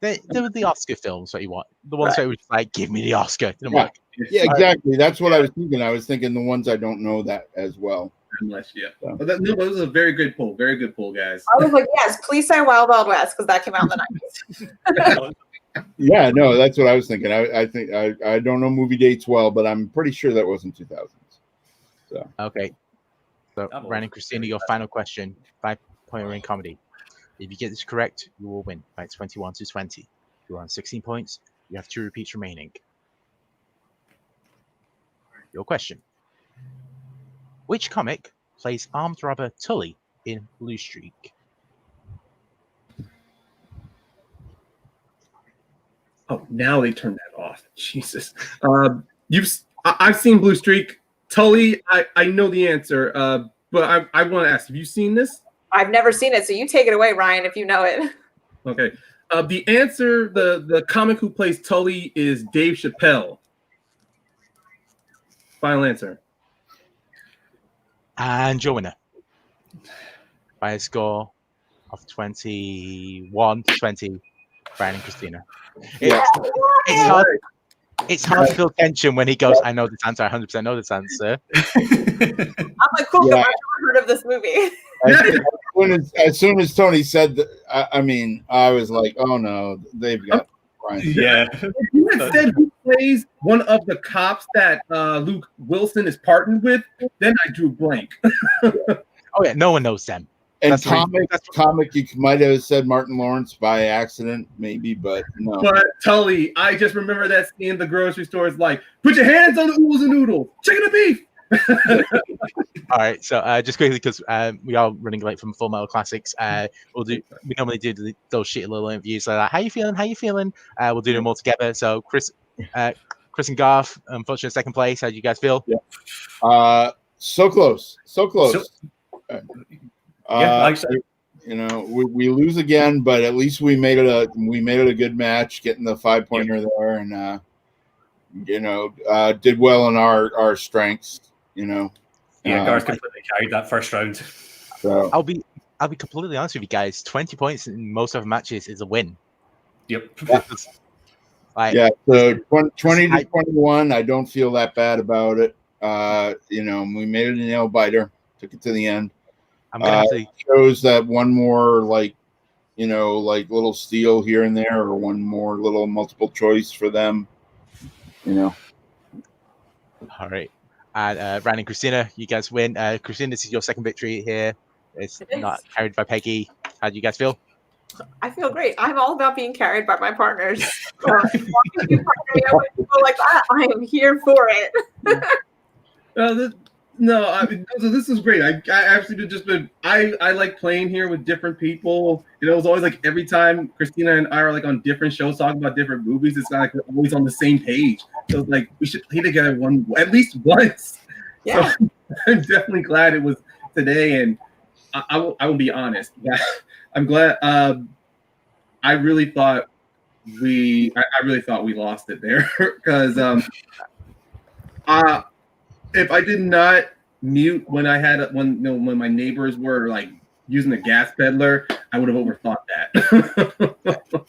They were the Oscar films that you want. The ones that were just like, give me the Oscar. Didn't Yeah. work. Yeah, exactly. That's what I was thinking. I was thinking the ones I don't know that as well. Unless, yeah. But that was a very good pull. Very good pull, guys. I was like, yes, please say Wild Wild West because that came out in the 90s. Yeah, no, that's what I was thinking. I think I don't know movie dates well, but I'm pretty sure that wasn't 2000s. So Okay. So, Ryan and Christina, your final question. 5-pointer in comedy. If you get this correct, you will win by 21-20. You're on 16 points. You have 2 repeats remaining. Your question. Which comic plays armed robber Tully in Blue Streak? Oh, now they turned that off. Jesus. I've seen Blue Streak. Tully, I know the answer, but I want to ask, have you seen this? I've never seen it, so you take it away, Ryan, if you know it. Okay. The answer, the comic who plays Tully is Dave Chappelle. Final answer. And your winner. By a score of 21-20, Ryan and Christina. It's hard to feel tension when he goes, I know this answer, I 100% know this answer. I'm like, cool, I've never heard of this movie. As soon as Tony said that, I was like, oh no, they've got Brian. Yeah. You had said who plays one of the cops that Luke Wilson is partnered with, then I drew blank. Oh yeah, no one knows them. And That's comic, you might have said Martin Lawrence by accident, maybe, but no. But Tully, I just remember that scene in the grocery store is like, put your hands on the oodles and noodles, chicken and beef. All right, so just quickly because we are running late from Full Metal Classics, we normally do those shitty little interviews like that. How you feeling? We'll do them all together. So Chris and Garth, unfortunately, second place. How do you guys feel? Yeah. So close. Actually, we lose again, but at least we made it a good match, getting the 5-pointer there, and did well on our strengths. Yeah, Garth completely carried that first round. So I'll be completely honest with you guys. 20 points in most of the matches is a win. Yep. So 20 to 21, I don't feel that bad about it. We made it a nail biter. took it to the end. I'm gonna have to. Shows that one more like little steal here and there, or one more little multiple choice for them. All right. And Ryan and Christina, you guys win. Christina, this is your second victory here. It's not carried by Peggy. How do you guys feel? I feel great. I'm all about being carried by my partners. So if you want to partner me up with people like that, I am here for it. No, I mean, so this is great. I actually just been. I like playing here with different people. It was always like every time Christina and I are like on different shows talking about different movies, it's not like we're always on the same page. So it's like we should play together at least once. Yeah. So I'm definitely glad it was today, and I will be honest. I'm glad. I really thought we lost it there because if I did not mute when my neighbors were like using a gas peddler, I would have overthought that.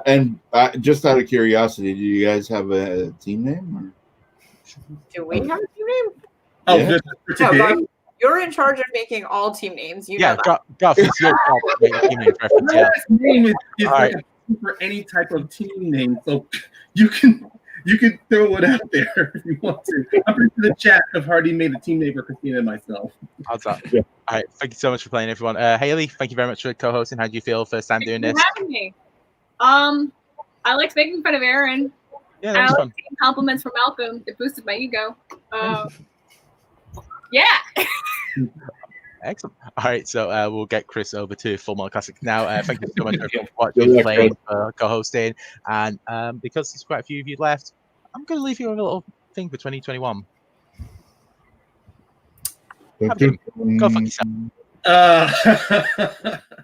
and just out of curiosity, do you guys have a team name? Or? Do we have a team name? Oh, Yeah. just for today. No, you're in charge of making all team names. You know that. Garth, it's your job to make a team name for FPTL. Last name is All like right. for any type of team name, so you can throw it out there if you want to. I'm pretty sure the chat have already made a team name for Christina and myself. How's that? Yeah. All right. Thank you so much for playing, everyone. Haley, thank you very much for co-hosting. How do you feel first time doing Thanks this? for having me. I liked making fun of Aaron. Yeah, And that I was liked fun. taking compliments from Malcolm. It boosted my ego. Yeah. Excellent. All right, so we'll get Chris over to Full Metal Classic now. Thank you so much everyone for watching, playing, co-hosting, and because there's quite a few of you left, I'm going to leave you a little thing for 2021. Go fuck yourself.